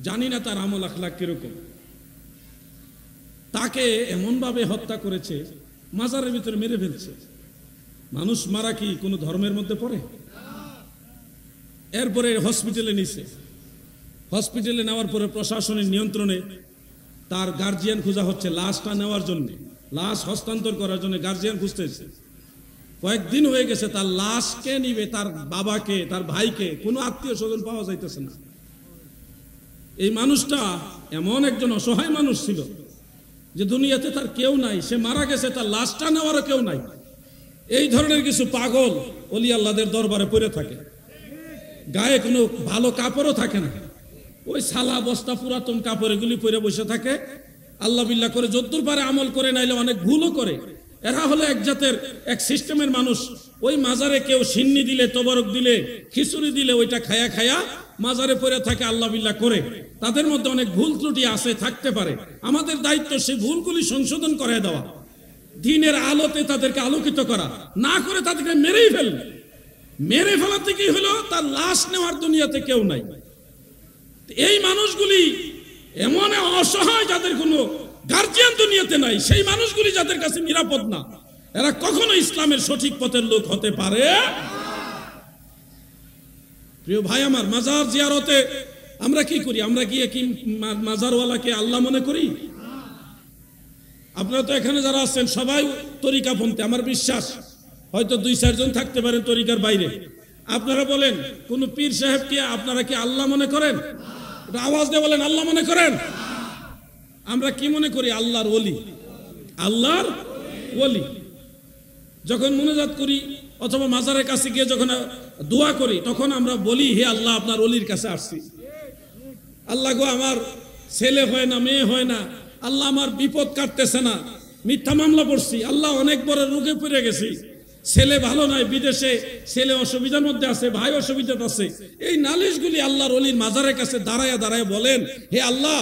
জানি না তার আমল আখলাক কিরকম। তাকে এমন ভাবে হত্যা করেছে, মাজারের ভিতরে মেরে ফেলছে। মানুষ মারা কি কোনো ধর্মের মধ্যে পড়ে? এরপরে হসপিটালে নিছে। হসপিটালে নেওয়ার পরে প্রশাসনের নিয়ন্ত্রণে তার গার্জিয়ান খোঁজা হচ্ছে লাশটা নেওয়ার জন্য, লাশ হস্তান্তর করার জন্য গার্জিয়ান খুঁজতেছে। কয়েকদিন হয়ে গেছে, তার লাশ কে নিবে, তার বাবাকে, তার ভাইকে, কোনো আত্মীয় স্বজন পাওয়া যাইতেছে না। এই মানুষটা এমন একজন অসহায় মানুষ ছিল যে দুনিয়াতে তার কেউ নাই, সে মারা গেছে, তার লাশটা নেওয়ারও কেউ নাই। এই ধরনের কিছু পাগল ওলি আল্লাহদের দরবারে পড়ে থাকে, গায়ে কোনো ভালো কাপড়ও থাকে না, ওই সালা বস্তা পুরাতন কাপড় এগুলি পরে বসে থাকে, আল্লাহ বিল্লাহ করে যদ্দুর পারে আমল করে, নাইলে অনেক ভুলও করে। এরা হলো এক জাতের, এক সিস্টেমের মানুষ। ওই মাজারে কেউ সিন্নি দিলে, তবরক দিলে, খিচুড়ি দিলে ওইটা খায়া খায়া মাজারে পড়ে থাকে, আল্লাহ বিল্লাহ করে। তাদের মধ্যে অনেক ভুল ত্রুটি আছে, থাকতে পারে। আমাদের দায়িত্ব সেই ভুলগুলি সংশোধন করে দেওয়া, দিনের আলোতে তাদেরকে আলোকিত করা, না করে তাদেরকে মেরেই ফেলবে। মেরে ফেলাতে কি হলো, তার লাশ নেওয়ার দুনিয়াতে কেউ নাই। এই মানুষগুলি এমন অসহায়, যাদের কোনো গার্জিয়ান দুনিয়াতে নাই, সেই মানুষগুলি যাদের কাছে নিরাপদ না, এরা কখনো ইসলামের সঠিক পথের লোক হতে পারে। প্রিয় ভাই আমার, মাজার জিয়ারতে আমরা কি করি? আমরা গিয়ে কি মাজারওয়ালাকে আল্লাহ মনে করি? আপনারা তো এখানে যারা আছেন সবাই তরিকাপন্থী, আমার বিশ্বাস। হয়তো 2-4 জন থাকতে পারেন তরিকার বাইরে। আপনারা বলেন, কোন পীর সাহেবকে আপনারা কি আল্লাহ মনে করেন? আওয়াজ দিয়ে বলেন, আল্লাহ মনে করেন? আমরা কি মনে করি? আল্লাহর ওলি, আল্লাহর ওলি। যখন মুনাজাত করি অথবা মাজারের কাছে গিয়ে যখন দোয়া করি, তখন আমরা বলি, হে আল্লাহ, আপনার ওলির কাছে আসছি। আল্লাহ গো, আমার ছেলে হয় না, মেয়ে হয় না, আল্লাহ আমার বিপদ কাটতেছে না, মিথ্যা মামলা পড়ছি, আল্লাহ অনেক বড় রোগে পড়ে গেছি, ছেলে ভালো নাই, বিদেশে ছেলে অসুবিধার মধ্যে আছে, ভাই অসুবিধাতে আছে। এই নালিশগুলি আল্লাহর ওলির মাজারের কাছে দাঁড়ায় দাঁড়ায় বলেন, হে আল্লাহ,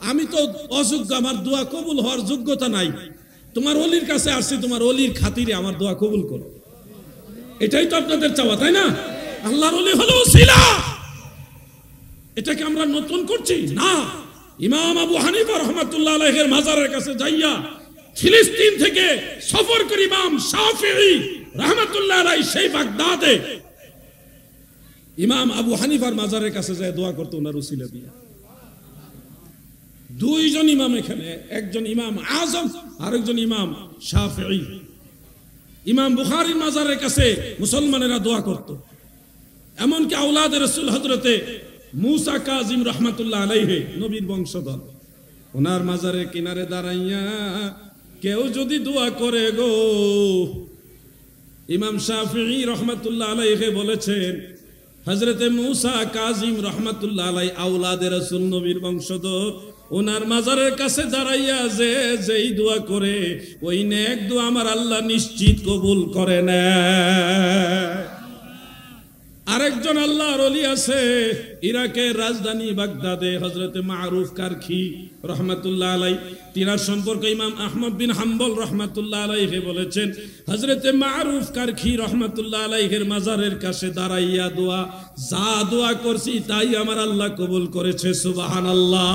আমি তো অযোগ্য, আমার দোয়া কবুল হওয়ার যোগ্যতা নাই, তোমার ওলির কাছে আসছি, তোমার ওলির খাতিরে আমার দোয়া কবুল করো। এটাই তো আপনাদের চাওয়া, তাই না? আল্লাহর ওলি হলো ওসিলা। এটাকে আমরা নতুন করছি না। ইমাম আবু হানিফা রহমাতুল্লাহ আলাইহির মাজারের কাছে যাইয়া ফিলিস্তিন থেকে সফর করে ইমাম শাফিঈ রহমাতুল্লাহ আলাইহি সেই বাগদাদে ইমাম আবু হানিফার মাজারের কাছে যায় দোয়া করতে, ওনার উসিলা দিয়া। 2 জন ইমাম এখানে, একজন ইমাম আজম, আরেকজন ইমাম শাফিঈ। ইমাম বুখারীর মাজারের কাছে মুসলমানেরা দোয়া করত। এমনকি আওলাদে রাসূল হযরতে মুসা কাজিম রহমাতুল্লাহ আলাইহি, নবীর বংশধর, ওনার মাজারের কিনারে দাঁড়াইয়া কেউ যদি দোয়া করে গো, ইমাম শাফিঈ রহমাতুল্লাহ আলাইহি বলেছেন, হযরতে মুসা কাজিম রহমাতুল্লাহ আলাইহি আওলাদে রাসূল, নবীর বংশধর, ওনার মাজারের কাছে দাঁড়াইয়া যেই দোয়া করে, ওই নেক দোয়া আমার আল্লাহ নিশ্চিত কবুল করে নেয়। আরেকজন আল্লাহর ওলি আছে ইরাকের রাজধানী বাগদাদে, হযরতে মারুফ কারখি রহমাতুল্লাহ আলাইহি। তিনার সম্পর্কে ইমাম আহমদ বিন হাম্বল রহমাতুল্লাহ আলাইহি বলেছেন, হযরতে মারুফ কারখি রহমাতুল্লাহ আলাইহির মাজারের কাছে দাঁড়াইয়া যা দোয়া করছি তাই আমার আল্লাহ কবুল করেছে, সুবহানাল্লাহ।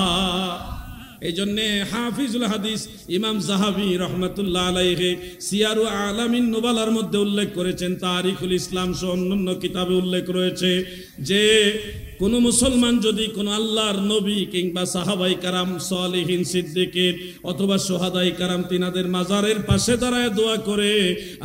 এই জন্যে হাফিজুল হাদিস ইমাম যাহাবী রহমাতুল্লাহ আলাইহি সিয়ারু আলামিন নুবালার মধ্যে উল্লেখ করেছেন, তারিখুল ইসলাম সহ অন্যান্য কিতাবে উল্লেখ রয়েছে যে কোন মুসলমান যদি কোন আল্লাহর নবী কিংবা সাহাবাই কারাম সালেহিন সিদ্দিকিন অথবা সোহাদাই কারাম তিনাদের মাজারের পাশে দাঁড়ায় দোয়া করে,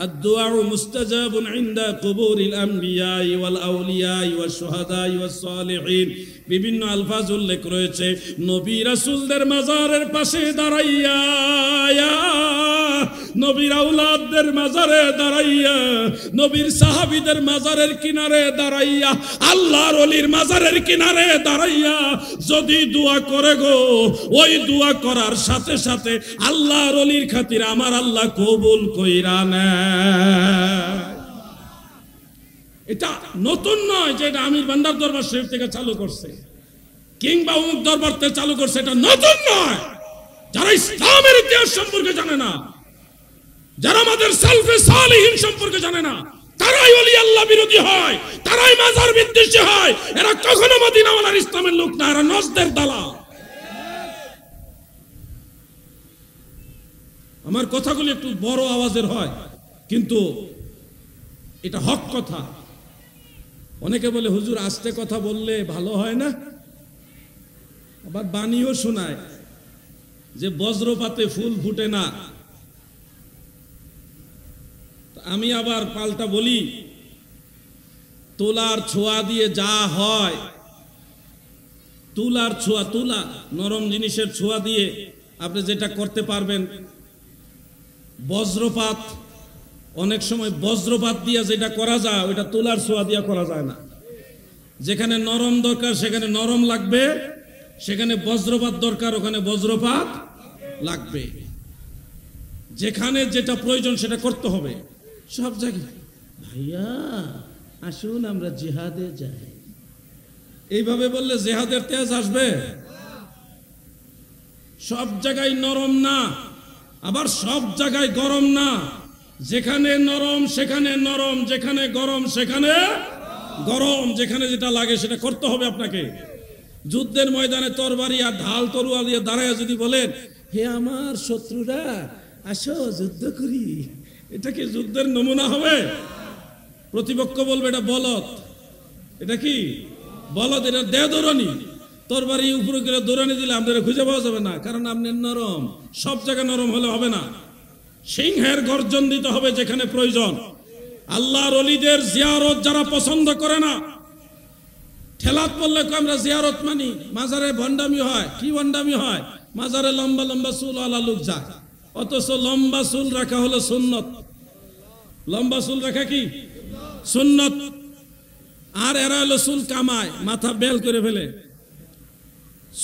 আর দোয়া মুস্তাজাবুন ইনদা কুবুরিল আমবিয়া ওয়াল আউলিয়া ওয়াস শুহাদা ওয়াস সালেহিন, বিভিন্ন আলফাজ উল্লেখ রয়েছে। নবী রাসূলদের মাজারের পাশে দাঁড়াইয়া, নবীর আওলাদদের মাজারে দাঁড়াইয়া, নবীর সাহাবীদের মাজারের কিনারে দাঁড়াইয়া, আল্লাহর ওলির মাজারের কিনারে দাঁড়াইয়া যদি দোয়া করে গো, ওই দোয়া করার সাথে সাথে আল্লাহর ওলির খাতির আমার আল্লাহ কবুল কইরা নেয়। এটা নতুন নয় যে এটা আমির বান্দার দরবার শরীফ থেকে চালু করছে কিংবা অমুক দরবার থেকে চালু করছে, এটা নতুন নয়। যারা ইসলামের ইতিহাস সম্পর্কে জানে না, যারা আমাদের সালফে সালেহিন সম্পর্কে জানে না, তারাই ওলি আল্লাহ বিরোধী হয়, তারাই মাজার বিদ্বেষী হয়। এরা কখনো মদিনাওয়ালার ইসলামের লোক না, এরা নজদের দালাল। আমার কথাগুলি একটু বড় আওয়াজের হয়, কিন্তু এটা হক কথা। অনেকে বলে হুজুর আস্তে কথা বললে ভালো হয় না, আবার বাণীও শোনায় যে বজ্রপাতে ফুল ফুটে না। আমি আবার পাল্টা বলি, তুলার ছোঁয়া দিয়ে যা হয়, তুলার ছোঁয়া, তুলা নরম জিনিসের ছোঁয়া দিয়ে আপনি যেটা করতে পারবেন, বজ্রপাত অনেক সময় বজ্রপাত দিয়ে যেটা করা যায় ওইটা তুলার ছোঁয়া দিয়ে করা যায় না। যেখানে নরম দরকার সেখানে নরম লাগবে, সেখানে বজ্রপাত দরকার ওখানে বজ্রপাত লাগবে। যেখানে যেটা প্রয়োজন সেটা করতে হবে সব জায়গায়। ভাইয়া আসুন আমরা জিহাদে যাই, এইভাবে বললে জিহাদের তেজ আসবে? সব জায়গায় নরম না, আবার সব জায়গায় গরম না। যেখানে নরম সেখানে নরম, যেখানে গরম সেখানে গরম। যেখানে যেটা লাগে সেটা করতে হবে আপনাকে। যুদ্ধের ময়দানে তরবারি আর ঢাল তরোয়াল দিয়ে দাঁড়ায় যদি বলেন, হে আমার শত্রুরা আসো যুদ্ধ করি, এটা কি যুদ্ধের নমুনা হবে? প্রতিপক্ষ বলবে এটা বলদ। এটা কি বলদ? এটা দেয় দৌড়ানি। তরবারি উপরে গেলে দৌড়ানি দিলে আপনারা খুঁজে পাওয়া যাবে না, কারণ আপনি নরম। সব জায়গায় নরম হলে হবে না, সিংহের গর্জন দিতে হবে যেখানে প্রয়োজন। আল্লাহর ওলিদের জিয়ারত যারা পছন্দ করে না, ঠেলাত বললে আমরা জিয়ারত মানি, মাজারে ভণ্ডামি হয়। কি ভণ্ডামি হয়? মাজারে লম্বা লম্বা চুল আলা লোক যায়, অথচ লম্বা চুল রাখা হলো সুন্নত। লম্বা চুল রাখা কি সুন্নত? আর এরা হলো চুল কামায়, মাথা বেল করে ফেলে।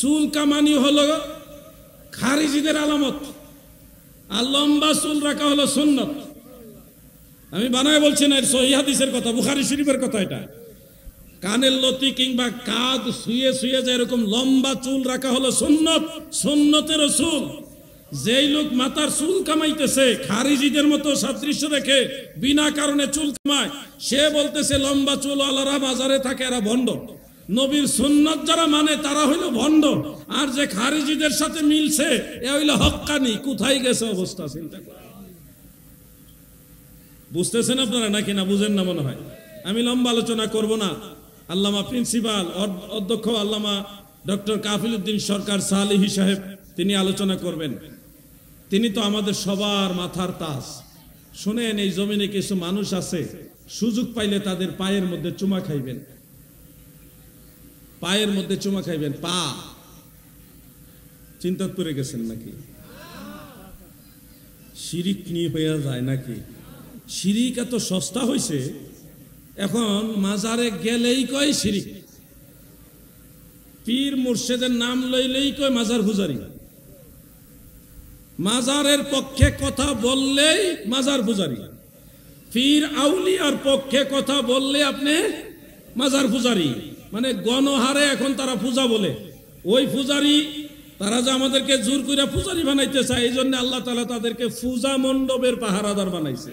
চুল কামানি হলো খারিজিদের আলামত, আর লম্বা চুল রাখা হলো সুন্নত। আমি বানায় বলছি না, সহিহ হাদিসের কথা, বুখারী শরীফের কথা। এটা কানের লতি কিংবা কাঁধ শুয়ে শুয়ে যে এরকম লম্বা চুল রাখা হলো সুন্নত, সুন্নতের চুল। যেই লোক মাথার চুল কামাইতেছে খারিজিদের মতো সাদৃশ্য রেখে বিনা কারণে চুল কামায়, সে বলতেছে লম্বা চুল আলারা বাজারে থাকে, এরা ভণ্ড। নবীর সুন্নত যারা মানে তারা হইল ভণ্ড, আর যে খারিজিদের সাথে মিলছে এ হইল হক্কানি। কোথায় গেছে অবস্থা চিন্তা করে। বুঝতেছেন আপনারা নাকি না বুঝেন না? মনে হয় আমি লম্বা আলোচনা করব না। আল্লামা প্রিন্সিপাল অধ্যক্ষ আল্লামা ডক্টর কাফিল উদ্দিন সরকার সালেহী সাহেব তিনি আলোচনা করবেন। তিনি তো আমাদের সবার মাথার তাজ। শুনেন, এই জমিনে কিছু মানুষ আছে সুযোগ পাইলে তাদের পায়ের মধ্যে চুমা খাইবেন, পায়ের মধ্যে চুমা খাইবেন। পা চিন্তা করে গেছেন নাকি? শিরিক নিয়ে হয়ে যায় নাকি? শিরিক এত সস্তা হয়েছে, এখন মাজারে গেলেই কয় শিরিক, পীর মুর্শিদের নাম লইলেই কয় মাজার পূজারি, মাজারের পক্ষে কথা বললেই মাজার পূজারি, পীর আউলিয়ার পক্ষে কথা বললে আপনি মাজার পূজারি। মানে গণহারে এখন তারা পূজা বলে। ওই পূজারি তারা যে আমাদেরকে জোর করে পূজারি বানাইতে চায়, এই জন্য আল্লাহ তাআলা তাদেরকে পূজা মণ্ডপের পাহারাদার বানাইছে।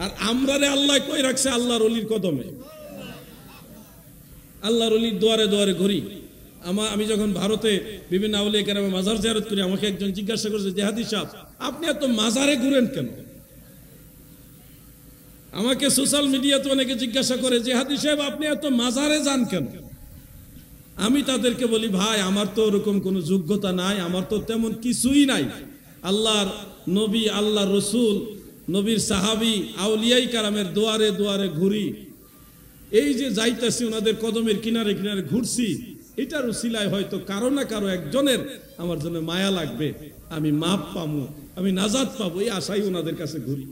আর আমরারে আল্লাহ কই রাখছে আল্লাহর ওলির কদমে, আল্লাহর ওলির দুয়ারে দুয়ারে ঘুরি। আমি যখন ভারতে বিভিন্ন আউলিয়া কেরামের মাজার জিয়ারত করি, আমাকে একজন জিজ্ঞাসা করেছে, জিহাদি সাহেব আপনি এত মাজারে ঘুরেন কেন? আমাকে সোশ্যাল মিডিয়াতে অনেকে জিজ্ঞাসা করে যে হাদি সাহেব আপনি এত মাজারে যান কেন? আমি তাদেরকে বলি ভাই আমার তো ওরকম কোনো যোগ্যতা নাই, আমার তো তেমন কিছুই নাই। আল্লাহর নবী, আল্লাহর রসুল, নবীর সাহাবী, আউলিয়াই কারামের দুয়ারে দুয়ারে ঘুরি, এই যে যাইতেছি ওনাদের কদমের কিনারে কিনারে ঘুরছি, এটার উসিলায় হয়তো কারো না কারো একজনের আমার জন্য মায়া লাগবে, আমি মাপ পাবো, আমি নাজাত পাবো, এই আশাই ওনাদের কাছে ঘুরি।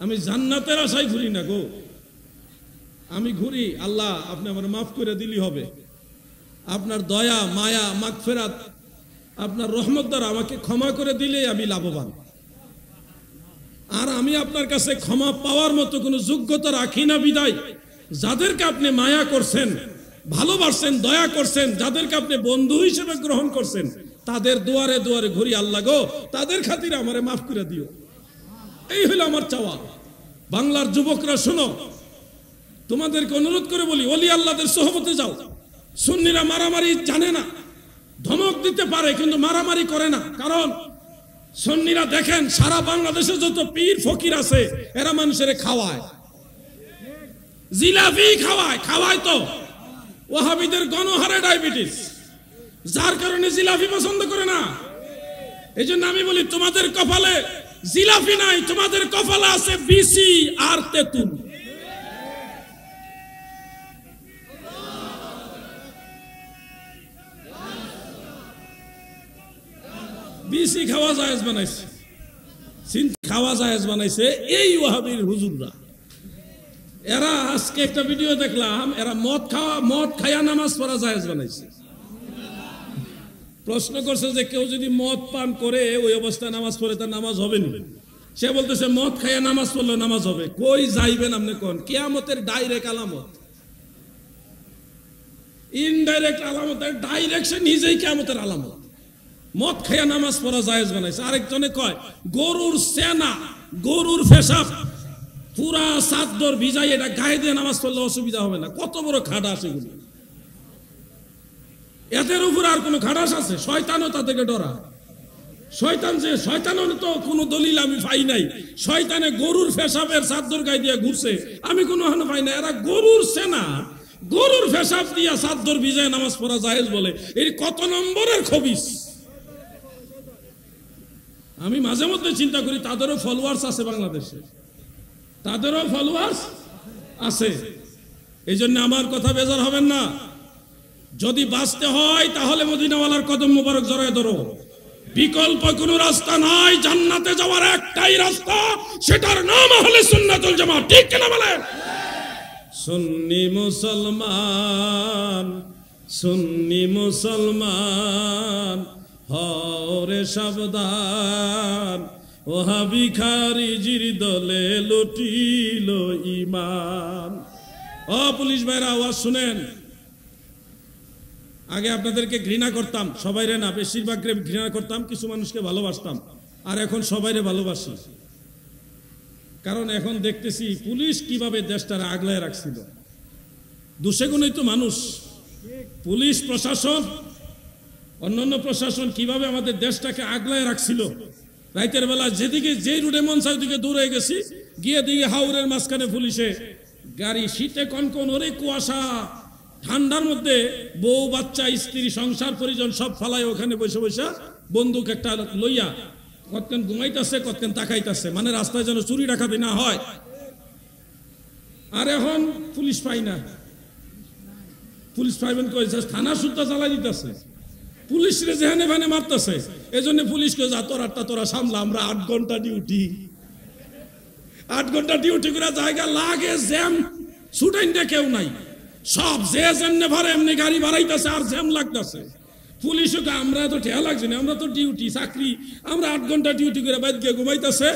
আমি জান্নাতের আশায় ঘুরি না গো, আমি ঘুরি আল্লাহ আপনি আমার মাফ করে দিলি হবে, আপনার দয়া মায়া মাগফিরাত আপনার রহমত দ্বারা আমাকে ক্ষমা করে দিলে আমি লাভবান। আর আমি আপনার কাছে ক্ষমা পাওয়ার মতো কোনো যোগ্যতা রাখি না বিদায় যাদেরকে আপনি মায়া করছেন, ভালোবাসছেন, দয়া করছেন, যাদেরকে আপনি বন্ধু হিসেবে গ্রহণ করছেন, তাদের দুয়ারে দুয়ারে ঘুরি আল্লাহ গো তাদের খাতিরে আমারে মাফ করে দিও। এই হলো আমার চাওয়া। বাংলার যুবকরা শোনো, তোমাদেরকে অনুরোধ করে বলি ওলি আল্লাহদের সোহবতে যাও। সুন্নিরা মারামারি জানে না, ধমক দিতে পারে কিন্তু মারামারি করে না, কারণ সুন্নিরা দেখেন সারা বাংলাদেশে যত পীর ফকির আছে এরা মানুষের খাওয়ায়, জিলাপি খাওয়ায়, খাওয়ায় তো ওয়াহাবিদের গণহারে ডায়াবেটিস, যার কারণে জিলাপি পছন্দ করে না। এই জন্য আমি বলি তোমাদের কপালে জিলাপি নাই, তোমাদের কপালে আছে বিসি আর তেতুল। বিসি খাওয়া জায়েজ বানাইছে, খাওয়া জায়েজ বানাইছে এই ওয়াহাবির হুজুররা। এরা আজকে একটা ভিডিও দেখলাম, এরা মদ খায়া নামাজ পড়া জায়েজ বানাইছে। প্রশ্ন করছে যে কেউ যদি মদ পান করে ওই অবস্থায় নামাজ পড়ে তার নামাজ হবে না? সে বলতেছে মদ খায়া নামাজ পড়লে নামাজ হবে। কই যাইবেন আপনি কোন? কিয়ামতের ডাইরেক্ট আলামত, ইনডাইরেক্ট আলামত, ডাইরেক্ট সে নিজেই কিয়ামতের আলামত। মদ খায়া নামাজ পড়া জায়েজ বানাইছে। আরেকজনে কয় গরুর সেনা, গরুর পেশাব পুরা চাদর ভিজাই এটা গায়ে দিয়ে নামাজ পড়লে অসুবিধা হবে না। কত বড় খাটাস এগুলো! এদের উপর আর কোনো খাটাস আছে? শয়তানও তাদেরকে ডরা। শয়তান যে শয়তানের তো কোনো দলিল আমি পাই নাই। শয়তানে গরুর পেশাবের চাদর গায়ে দিয়ে ঘুরছে আমি কোনো পাই না। এরা গরুর সেনা, গরুর পেশাব দিয়া চাদর ভিজায় নামাজ পড়া জায়েজ বলে। এই কত নম্বরের খবিস! আমি মাঝে মধ্যে চিন্তা করি তাদেরও ফলোয়ার্স আছে বাংলাদেশে, তাদেরও ফলোয়ার্স আছে। এই জন্য আমার কথা বেজার হবেন না। যদি বাঁচতে হয় তাহলে মদিনাওয়ালার কদম মোবারক জড়ায় ধরো। বিকল্প কোনো রাস্তা নাই, জান্নাতে যাওয়ার একটাই রাস্তা, সেটার নাম আহলে সুন্নাতুল জামাত। ঠিক কিনা বলেন? সুন্নি মুসলমান, সুন্নি মুসলমান হরে সাবধান, ওহাবি খারিজির দলে লুটিল ঈমান। ও পুলিশ ভাইরা আওয়াজ শুনেন। আগে আপনাদেরকে ঘৃণা করতাম, সবাইরে না, বেশিরভাগকে ঘৃণা করতাম, কিছু মানুষকে ভালোবাসতাম। আর এখন সবাইরে ভালোবাসি, কারণ এখন দেখতেছি পুলিশ কিভাবে দেশটারে আগলায় রাখছিল। দোষে গুণই তো মানুষ। পুলিশ প্রশাসন, অন্যান্য প্রশাসন কিভাবে আমাদের দেশটাকে আগলায় রাখছিল। রাতের বেলা যেদিকে যেই রুটে মন চাই ওদিকে দৌড়ে গেছি, গিয়ে দিকে হাওরের মাঝখানে পুলিশে গাড়ি, শীতে কনকন, ওরে কুয়াশা, ঠান্ডার মধ্যে বউ বাচ্চা স্ত্রী সংসার পরিজন সব ফালায় ওখানে বসে বসে বন্দুক একটা লইয়া কতক্ষণ ঘুমাইতেছে, কতক্ষণ তাকাইতেছে, মানে রাস্তায় যেন চুরি ডাকাতি না হয়। আর এখন পুলিশ পাই না। পুলিশ পাইবেন কইছে, থানা সুদ্ধা জ্বালাই দিতেছে, পুলিশরে যেখানে ভানে মারতেছে। এই জন্য পুলিশকে যা তোরা সামলা, আমরা 8 ঘন্টা ডিউটি, 8 ঘন্টা ডিউটি করে জায়গা লাগে, জ্যাম ছুটাইন কেউ নাই, সব যে যেমনে ভাড়া এমনি গাড়ি বাড়াইতেছে আর জ্যাম লাগতেছে। পুলিশকে আমরা তো ঠেয়া লাগছে না, আমরা তো ডিউটি চাকরি, আমরা 8 ঘন্টা ডিউটি করে বাইরে গিয়ে ঘুমাইতেছে।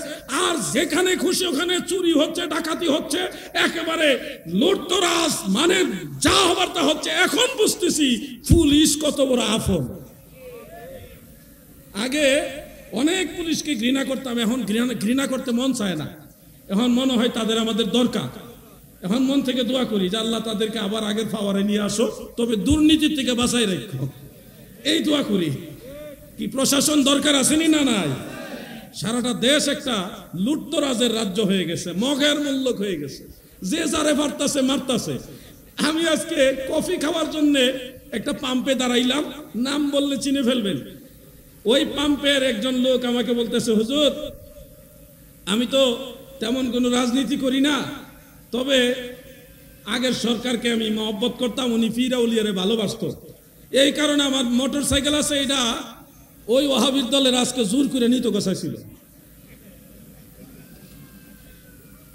আর যেখানে খুশি ওখানে চুরি হচ্ছে, ডাকাতি হচ্ছে, একেবারে লুটতরাজ, মানে যা হবার তা হচ্ছে। এখন বুঝতেছি পুলিশ কত বড় আফন। আগে অনেক পুলিশকে ঘৃণা করতাম, এখন ঘৃণা করতে মন চায় না। এখন মনে হয় তাদের আমাদের দরকার। এখন মন থেকে দোয়া করি যে আল্লাহ তাদেরকে আবার আগের পাওয়ারে নিয়ে আসো, তবে দুর্নীতির থেকে বাঁচাই রাখো, এই দোয়া করি। কি প্রশাসন দরকার আসেনি না নাই? সারাটা দেশ একটা লুটতরাজের রাজ্য হয়ে গেছে, মগের মুল্লক হয়ে গেছে, যে যারে মারতাছে মারতাছে। আমি আজকে কফি খাওয়ার জন্য একটা পাম্পে দাঁড়াইলাম, নাম বললে চিনে ফেলবেন। ওই পাম্পের একজন লোক আমাকে বলতেছে, হুজুর আমি তো তেমন কোনো রাজনীতি করি না, তবে আগের সরকারকে আমি মহব্বত করতাম, উনি পীর আউলিয়ারে ভালোবাসতো, এই কারণে আমার মোটর সাইকেল আছে, এটা ওই ওয়াহাবীর দলের আজকে জোর করে নিতে চাইছিল।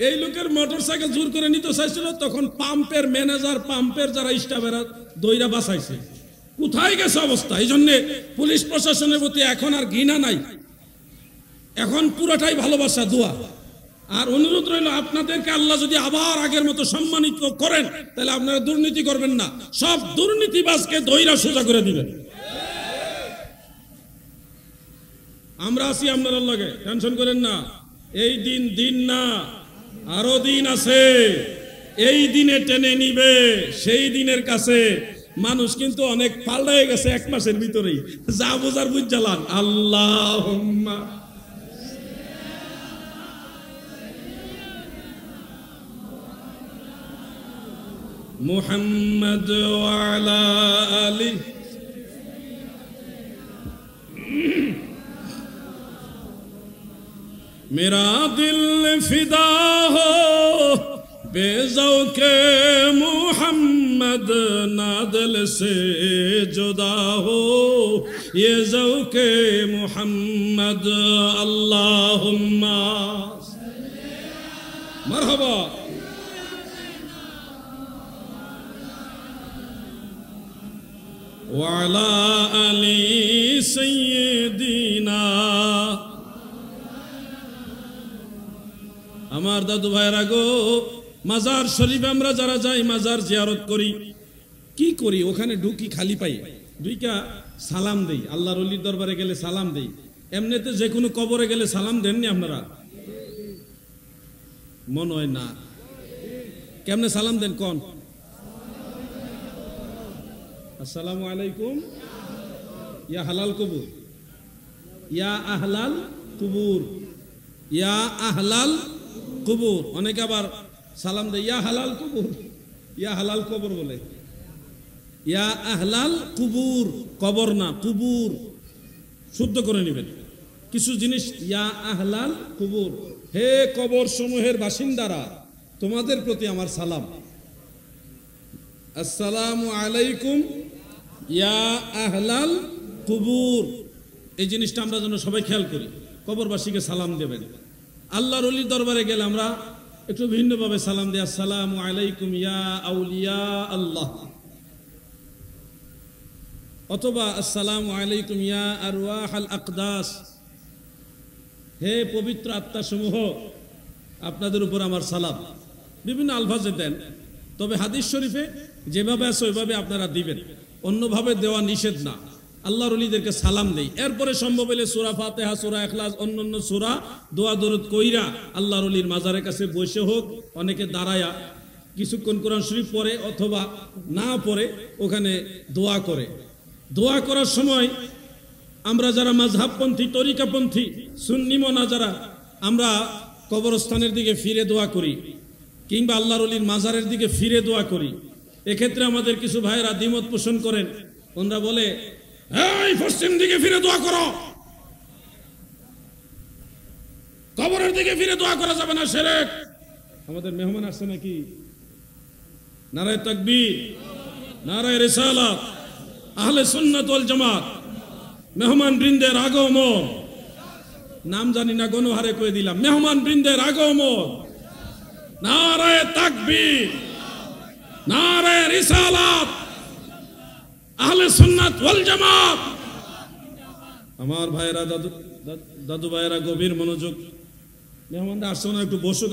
এই লোকের মোটর সাইকেল জোর করে নিতে চাইছিল, তখন পাম্পের ম্যানেজার, পাম্পের যারা স্টাফেরা দইরা বাঁচাইছে। কোথায় গেছে অবস্থা? এই জন্য পুলিশ প্রশাসনের প্রতি এখন আর ঘৃণা নাই, এখন পুরোটাই ভালোবাসা, দোয়া। আর অনুরোধ রইল আপনাদেরকে, আল্লাহ যদি আবার আগের মতো সম্মানিত করেন তাহলে আপনারা দুর্নীতি করবেন না, সব দুর্নীতিবাজকে দইরা সোজা করে দিবেন। আমরা আছি আপনার লগে, টেনশন করেন না। এই দিন দিন না, আরো দিন আছে, এই দিনে টেনে নিবে সেই দিনের কাছে। মানুষ কিন্তু অনেক পাল্টায় গেছে এক মাসের ভিতরেই, যা বোঝার বুঝ জ্বালান। আল্লাহুম্মা মুহাম্মদ ওয়া আলা আলি। मेरा दिल फिदा हो बेज़ौक़े मुहम्मद, ना दिल से जुदा हो ये ज़ौक़े मुहम्मद। अल्लाहुम्मा मरहबा। वा अला अली सय्यिदिना। আমার দাদু ভাইরা গো, মাজার শরীফে আমরা যারা যাই, মাজার জিয়ারত করি, কি করি? ওখানে ঢুকি, খালি পাই, দুইটা সালাম দেই। আল্লাহর ওলির দরবারে গেলে সালাম দেই, এমনিতে যে কোনো কবরে গেলে সালাম দেননি আপনারা? মনে হয় না। কেমনে সালাম দেন কোন? আসসালামু আলাইকুম ইয়া হালাল কুবুর, ইয়া আহলাল কুবুর, ইয়া আহলাল কুবুর। অনেকে আবার সালাম দেয় ইয়া হালাল কুবুর, ইয়া হালাল কবর বলে। ইয়া আহলাল কুবুর, কবর না, কুবুর, শুদ্ধ করে নেবেন কিছু জিনিস। ইয়া আহলাল কুবুর, হে কবর সমূহের বাসিন্দারা, তোমাদের প্রতি আমার সালাম। আসসালামু আলাইকুম ইয়া আহলাল কুবুর, এই জিনিসটা আমরা যেন সবাই খেয়াল করি। কবরবাসীকে সালাম দেবেন। আল্লাহর ওলির দরবারে গেলে আমরা একটু ভিন্নভাবে সালাম দিই। আসসালামু আলাইকুম ইয়া আউলিয়া আল্লাহ, অথবা আসসালামু আলাইকুম ইয়া আরওয়াহাল আকদাস, হে পবিত্র আত্মাসমূহ, আপনাদের উপর আমার সালাম। বিভিন্ন আলফাজে দেন, তবে হাদিস শরীফে যেভাবে আছে ওইভাবে আপনারা দিবেন, অন্যভাবে দেওয়া নিষেধ না। আল্লাহর ওলিদেরকে সালাম দেই। এরপরে সম্ভব হলে সূরা ফাতিহা, সূরা ইখলাস, অন্যান্য সূরা দোয়া দরুদ কইরা আল্লাহর ওলির মাজারের কাছে বসে হোক, অনেকে দাঁড়ায়া কিছুক্ষণ কোরআন শরীফ পড়ে, অথবা না পড়ে ওখানে দোয়া করে। দোয়া করার সময় আমরা যারা মাযহাবপন্থী, তরিকাপন্থী, সুন্নি মনা যারা, আমরা কবরস্থানের দিকে ফিরে দোয়া করি, কিংবা আল্লাহর ওলির মাজারের দিকে ফিরে দোয়া করি। এক্ষেত্রে আমাদের কিছু ভাইয়েরা দ্বিমত পোষণ করেন। ওনারা বলে এই পশ্চিম দিকে ফিরে দোয়া করো, কবরের দিকে ফিরে দোয়া করা যাবে না, শিরক। আমাদের মেহমান আসছে নাকি? নারায়ে তাকবীর, নারায়ে রিসালাত, আহলে সুন্নাত ওয়াল জামাত, মেহমান বৃন্দের আগমন। নাম জানি না, গণহারে কয়ে দিলাম, মেহমান বৃন্দের আগমন। নারায়ে তাকবীর, নারায়ে রিসালাত, আহলে সুন্নাত ওয়াল জামাত। আমার ভাইরা, দাদু ভাইরা, গভীর মনোযোগ। মেহমানরা আসছে না, একটু বসুক,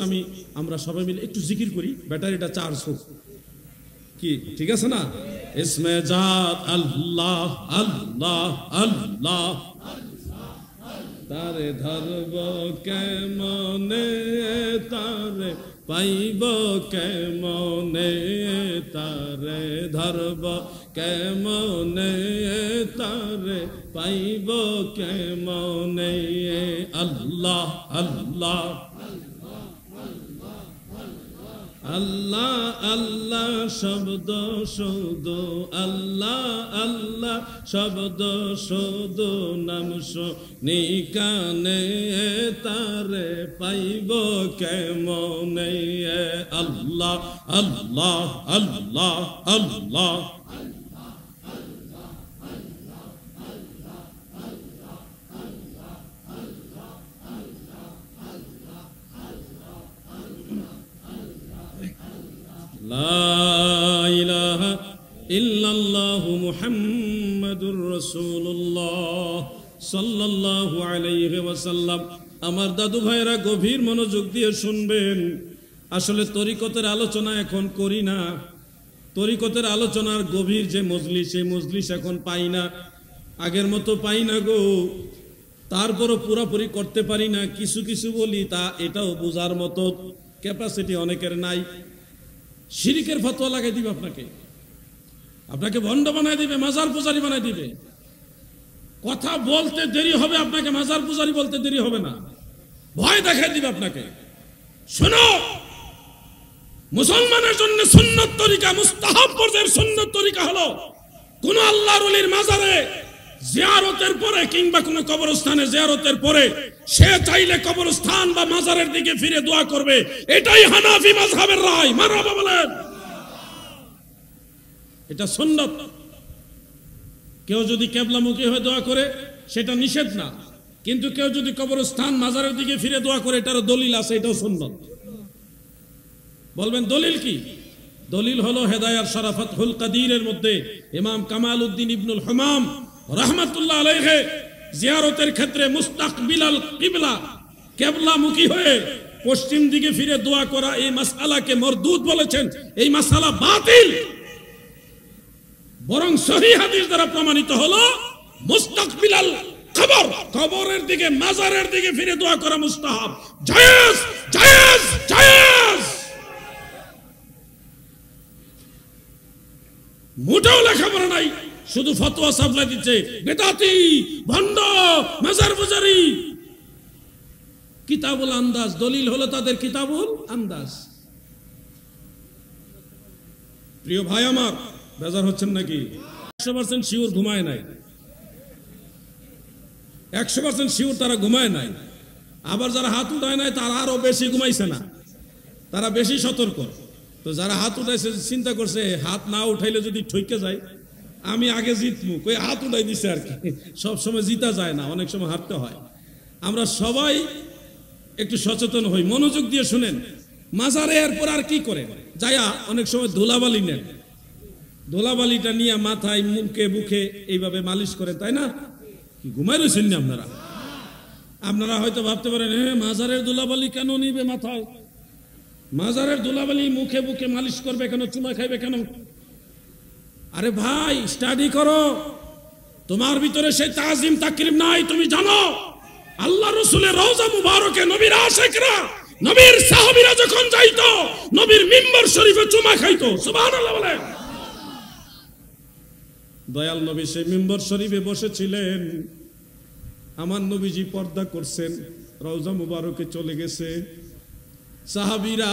আমরা সবাই মিলে একটু জিকির করি, ব্যাটারিটা চার্জ হোক। কি ঠিক আছে না? ইসমে জাত আল্লাহ আল্লাহ আল্লাহ, তারে ধরব কেমনে, তারে পাইব কেমনে, তারে ধরব কেমনে তারে পাইব কেমনে আল্লাহ আল্লাহ আল্লাহ আল্লাহ শব্দ শুধু আল্লাহ আল্লাহ শব্দ শুধু নাম শুনি কানে তারে পাইব কেমনে আল্লাহ আল্লাহ আল্লাহ আল্লাহ লা ইলাহা ইল্লাল্লাহু মুহাম্মাদুর রাসূলুল্লাহ সাল্লাল্লাহু আলাইহি ওয়াসাল্লাম। আমার দাদু ভাইরা গভীর মনোযোগ দিয়ে শুনবেন। আসলে তরিকতের আলোচনা এখন করি না, তরিকতের আলোচনার গভীর যে মজলিস, সেই মজলিস এখন পাই না, আগের মতো পাই না গো। তারপরও পুরোপুরি করতে পারি না, কিছু কিছু বলি তা এটাও বোঝার মতো ক্যাপাসিটি অনেকের নাই। শিরিকের ফতোয়া লাগাই দিবে আপনাকে, আপনাকে ভণ্ড বানাই দিবে, মাজার পূজারি বানাই দিবে। কথা বলতে দেরি হবে, আপনাকে মাজার পূজারি বলতে দেরি হবে না, ভয় দেখাই দিবে আপনাকে। শোনো, মুসলমানের জন্য সুন্নত তরিকা, মুস্তাহাব পর্যায়ের সুন্নত তরিকা হলো কোন আল্লাহর ওলির মাজারে জিয়ারতের পরে কিংবা কোন কবরস্থানে জিয়ারতের পরে সে চাইলে কবরস্থান বা মাজারের দিকে ফিরে দোয়া করবে। এটাই হানাফি মাযহাবের রায়। মারহাবা বলেন, এটা সুন্নাত। কেউ যদি কিবলামুখী হয়ে দোয়া করে সেটা নিষেধ না, কিন্তু কেউ যদি কবরস্থান মাজারের দিকে ফিরে দোয়া করে এটারও দলিল আছে, এটাও সুন্নাত। বলবেন দলিল কি? দলিল হলো হেদায়াত শরাফাতুল কাদিরের মধ্যে ইমাম কামাল উদ্দিন ইবনুল হামাম রাহমাতুল্লাহ আলাইহি জিয়ারতের ক্ষেত্রে মুস্তাকবিলাল কিবলা, কিবলামুখী হয়ে পশ্চিম দিকে ফিরে দোয়া করা এই মাসআলাকে মরদুদ বলেছেন। এই মাসআলা বাতিল, বরং সহিহ হাদিস দ্বারা প্রমাণিত হলো মুস্তাকবিলাল কবর, কবরের দিকে মাজারের দিকে ফিরে দোয়া করা মুস্তাহাব, জায়েজ জায়েজ জায়েজ। মোটেও লেখাপড়া নাই, শুধু ফতোয়া সাপ্লাই দিচ্ছে, বেদাতি, ভণ্ড, মাজার পূজারি। কিতাবুল আন্দাজ, দলিল হলো তাদের কিতাবুল আন্দাজ। প্রিয় ভাই আমার, বেজার হচ্ছেন নাকি? 100% শিওর ঘুমায় নাই, 100% শিওর তারা ঘুমায় নাই। আবার যারা হাত উঠায় নাই তারা আরো বেশি ঘুমাইছে না, তারা বেশি সতর্ক। তো যারা হাত উঠাইছে চিন্তা করছে হাত না উঠাইলে যদি ঠইকে যায় আমি আগে জিতমু, কই হাত উঠাই দিছে আর কি। সব সময় জিতা যায় না, অনেক সময় হারতে হয়। আমরা সবাই একটু সচেতন হই, মনোযোগ দিয়ে শুনেন। মাজারে এরপর আর কি করে যায়া অনেক সময় ধুলাবালি নেন, ধুলাবালিটা নিয়ে মাথায় মুখে বুকে এইভাবে মালিশ করেন, তাই না? কি ঘুমাই রয়েছেন না আপনারা? আপনারা হয়তো ভাবতে পারেন মাজারের ধুলাবালি কেন নিবে মাথায়, মাজারের ধুলাবালি মুখে বুকে মালিশ করবে কেন, চুমা খাইবে কেন? আরে ভাই, স্টাডি করো, তোমার ভিতরে সেই তাজিম তাকরিম নাই। তুমি জানো আল্লাহ রাসূলের রওজা মুবারকে নবীর আশিকরা, নবীর সাহাবীরা যখন যাইতো নবীর মিম্বার শরীফে চুমা খাইতো। সুবহানাল্লাহ বলেন। দয়াল নবী সেই মিম্বার শরীফে বসেছিলেন, আমার নবীজি পর্দা করছেন, রওজা মুবারকে চলে গেছে। সাহাবীরা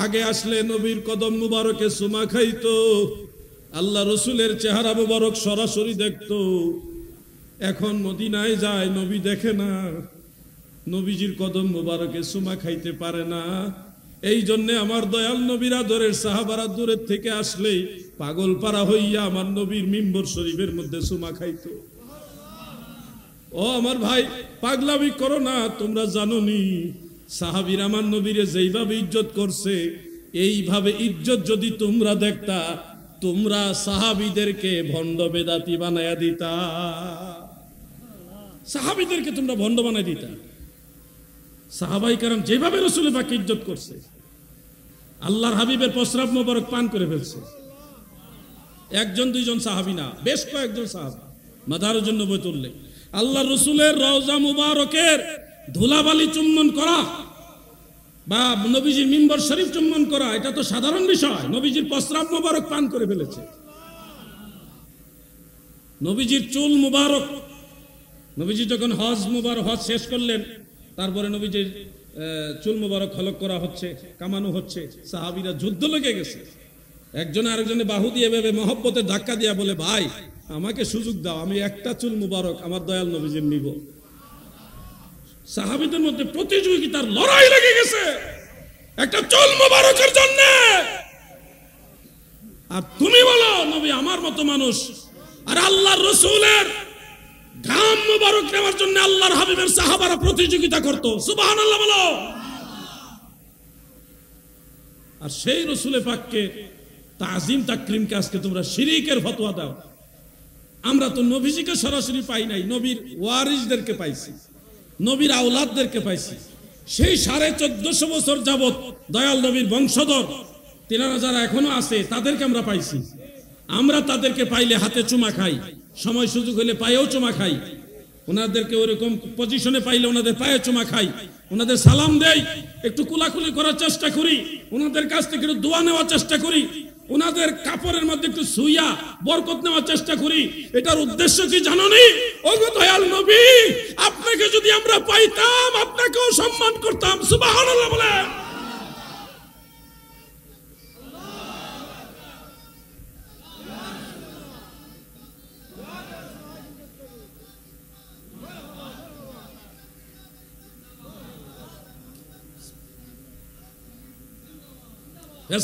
আগে আসলে নবীর কদম মুবারকে চুমা খাইতো, আল্লাহ রসুলের চেহারা মুবারক সরাসরি দেখতো। এখন মদিনায় যায়, নবী দেখে না, নবীজির কদম মুবারকে চুমা খাইতে পারে না। এই জন্য আমার দয়াল নবীর আদরের সাহাবারা দূরের থেকে আসলেই পাগল পারা হইয়া আমার নবীর মিম্বর শরীফের মধ্যে চুমা খাইতো। ও আমার ভাই, পাগলামি করো না, তোমরা জানোনি সাহাবীর আমার নবীরে যেইভাবে ইজ্জত করছে, এইভাবে ইজ্জত যদি তোমরা দেখতা, তোমরা সাহাবীদেরকে ভণ্ড বেদাতি বানায়া দিতা, সাহাবীদেরকে তোমরা ভণ্ড বানায় দিতা। সাহাবাই কারণ যেভাবে রাসূল পাককে ইজ্জত করছে, আল্লাহর হাবিবের প্রস্রাব মোবারক পান করে ফেলছে। একজন দুইজন সাহাবী না, বেশ কয়েকজন সাহাবী। মাদারুন নবুয়্যত উল্লেখ, আল্লাহর রাসূলের রওজা মুবারকের ধুলাবালি চুম্বন করা বা নবীজির মিম্বর শরীফ চুম্বন করা এটা তো সাধারণ বিষয়। নবীজির প্রস্রাব মোবারক পান করে ফেলেছে, নবীজির চুল মুবারক, নবীজি যখন হজ শেষ করলেন, তারপরে নবীজির চুল মুবারক হলক করা হচ্ছে, কামানো হচ্ছে, সাহাবীরা যুদ্ধ লেগে গেছে। একজন আরেকজনে বাহু দিয়ে ভেবে মহব্বতের ধাক্কা দিয়া বলে, ভাই আমাকে সুযোগ দাও, আমি একটা চুল মুবারক আমার দয়াল নবীজির নিব। সাহাবীদের মধ্যে প্রতিযোগিতার লড়াই লেগে গেছে একটা চুল মুবারকের জন্য। আর তুমি বলো নবী আমার মতো মানুষ, আর আল্লাহর রাসূলের ঘাম মুবারক নেওয়ার জন্য আল্লাহর হাবিবের সাহাবারা প্রতিযোগিতা করত। সুবহানাল্লাহ বলো। আর সেই রাসূলে পাককে তাজিম তাকরিমকে আজকে তোমরা শিরকের ফতোয়া দাও। আমরা তো নবীজিকে সরাসরি পাই নাই, নবীর ওয়ারিসদেরকে পাইছি, নবীর আওলাদদেরকে পাইছি। সেই 1450 বছর যাবত দয়াল নবীর বংশধর তিনারা যারা এখনো আছে তাদেরকে আমরা পাইছি। আমরা তাদেরকে পাইলে হাতে চুমা খাই, সময় সুযোগ হলে পায়েও চুমা খাই, ওনাদেরকে ওরকম পজিশনে পাইলে ওনাদের পায়ে চুমা খাই, ওনাদের সালাম দেই, একটু কুলাকুলি করার চেষ্টা করি, ওনাদের কাছ থেকে একটু দোয়া নেওয়ার চেষ্টা করি, ওনাদের কাপড়ের মধ্যে একটু সুইয়া বরকত নেওয়ার চেষ্টা করি। এটার উদ্দেশ্য কি জানোনি? ওগো দয়াল নবী, আপনাকে যদি আমরা পাইতাম আপনাকেও সম্মান করতাম। সুবহানাল্লাহ বলে।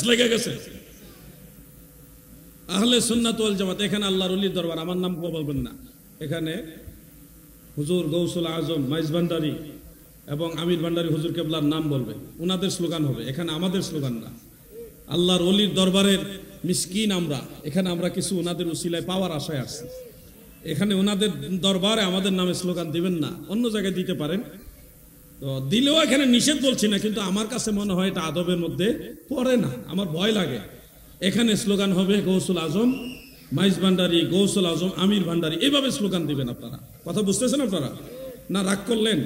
লেগে গেছে আহলে সুন্নাত ওয়াল জামাত। এখানে আল্লাহর ওলির দরবার, আমার নাম বলবেন না। এখানে হুজুর গৌসুল আজম মাইজ ভান্ডারী এবং আমির ভান্ডারী হুজুর কেবলার নাম বলবে, ওনাদের স্লোগান হবে। এখানে আমাদের স্লোগান না। আল্লাহর ওলির দরবারের মিসকিন আমরা, এখানে আমরা কিছু ওনাদের উসিলায় পাওয়ার আশায় আসছি। এখানে ওনাদের দরবারে আমাদের নামে স্লোগান দিবেন না, অন্য জায়গায় দিতে পারেন। তো দিলেও এখানে নিষেধ বলছি না, কিন্তু আমার কাছে মনে হয় এটা আদবের মধ্যে পড়ে না, আমার ভয় লাগে। এখানে স্লোগান হবে গৌসুল আজম মাইজ ভান্ডারী, গৌসুল আজম আমির ভান্ডারী, এইভাবে স্লোগান দিবেন আপনারা। কথা বুঝতেছেন আপনারা? না রাগ করলেন?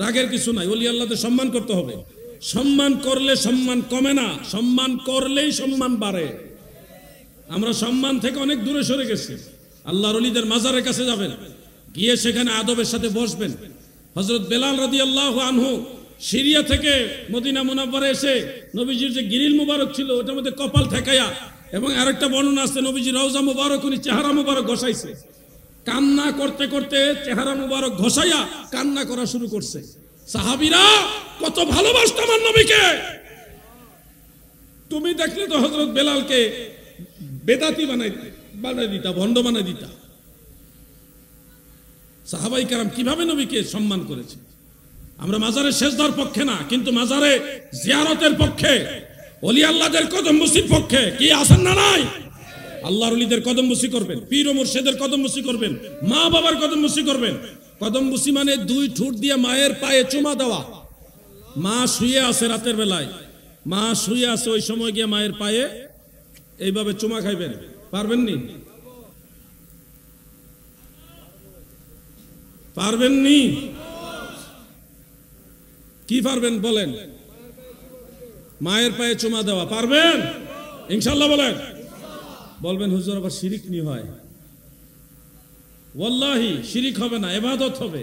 রাগের কিছু নাই। ওলি আল্লাহদের সম্মান করতে হবে। সম্মান করলে সম্মান কমে না, সম্মান করলেই সম্মান বাড়ে। আমরা সম্মান থেকে অনেক দূরে সরে গেছি। আল্লাহর ওলিদের মাজারের কাছে যাবেন, গিয়ে সেখানে আদবের সাথে বসবেন। হযরত বেলাল রাদিয়াল্লাহু আনহু সিরিয়া থেকে মদিনা মুনাওয়ারা এসে নবীজির যে গিরিল মুবারক ছিল ওটার মধ্যে কপাল ঠেকায়া, এবং আরেকটা বর্ণনা আছে নবীজির রওজা মুবারক উনি চেহারা মুবারক ঘষাইছে। কান্না করতে করতে চেহারা মুবারক ঘষাইয়া কান্না করা শুরু করছে। সাহাবীরা কত ভালোবাসত আমার নবীকে। তুমি দেখলে তো হযরত বেলালকে বেদাতি বানাই দিতা, ভণ্ড বানাই দিতা। সাহাবাই কেরাম কিভাবে নবীকে সম্মান করেছে। আমরা মাজারে সেজদার পক্ষে না, কিন্তু মাজারে জিয়ারতের পক্ষে, ওলি আল্লাহদের কদমবুসির পক্ষে। কি আছেন না নাই? আল্লাহর ওলিদের কদমবুসি করবেন, পীর ও মুর্শিদের কদমবুসি করবেন, মা বাবার কদমবুসি করবেন। কদমবুসি মানে দুই ঠোঁট দিয়ে মায়ের পায়ে চুমা দেওয়া। মা শুয়ে আছে রাতের বেলায়, মা শুয়ে আছে, ওই সময় গিয়ে মায়ের পায়ে এইভাবে চুমা খাইবেন। পারবেননি? পারবেননি? কি পারবেন বলেন? মায়ের পায়ে চুমা দেওয়া পারবেন ইনশাআল্লাহ? বলেন। বলবেন হুজুর আবার শিরিক নি হয়। ওয়াল্লাহি শিরিক হবে না, ইবাদত হবে।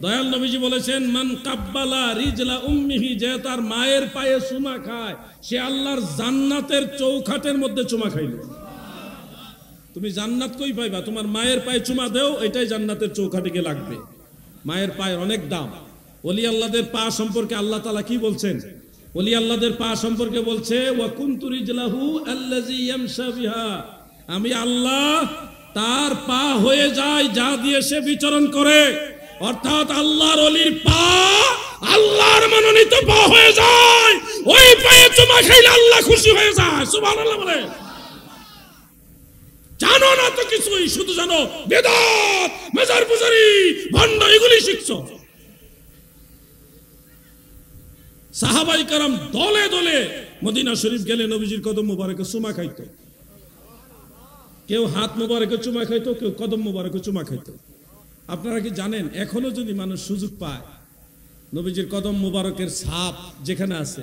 দয়াল নবীজি বলেছেন, মান কাব্বালা রিজলা উম্মিহি, যে তার মায়ের পায়ে চুমা খায় সে আল্লাহর জান্নাতের চৌখাটের মধ্যে চুমা খাইল। তুমি জান্নাত কই পাইবা? তোমার মায়ের পায়ে চুমা দেও, এটাই জান্নাতের চৌখাটে গিয়ে লাগবে। মায়ের পায়ের অনেক দাম। ওলি আল্লাহদের পা সম্পর্কে আল্লাহ তাআলা কি বলছেন? ওলি আল্লাহদের পা সম্পর্কে বলছে, ওয়া কুনতু রিজলাহু আল্লাযী ইয়ামশা বিহা, আমি আল্লাহ তার পা হয়ে যায় যা দিয়ে সে বিচরণ করে। অর্থাৎ আল্লাহর ওলির পা আল্লাহর মনোনীত পা হয়ে যায়। ওই পায়ে চুমা খাইলে আল্লাহ খুশি হয়ে যায়। সুবহানাল্লাহ বলে। জানো না তো কিছুই, শুধু জানো বেদাত, মাজার পূজারি, ভণ্ড, এগুলি শিখছো। সাহাবাই কারাম দলে দলে মদিনা শরীফ গেলে নবীজির কদম মুবারকে চুমা খাইতো। কেউ হাত মুবারকে চুমা খাইতো, কেউ কদম মুবারকে চুমা খাইতো। আপনারা কি জানেন এখনো যদি মানুষ সুযোগ পায়, নবীজির কদম মুবারকের ছাপ যেখানে আছে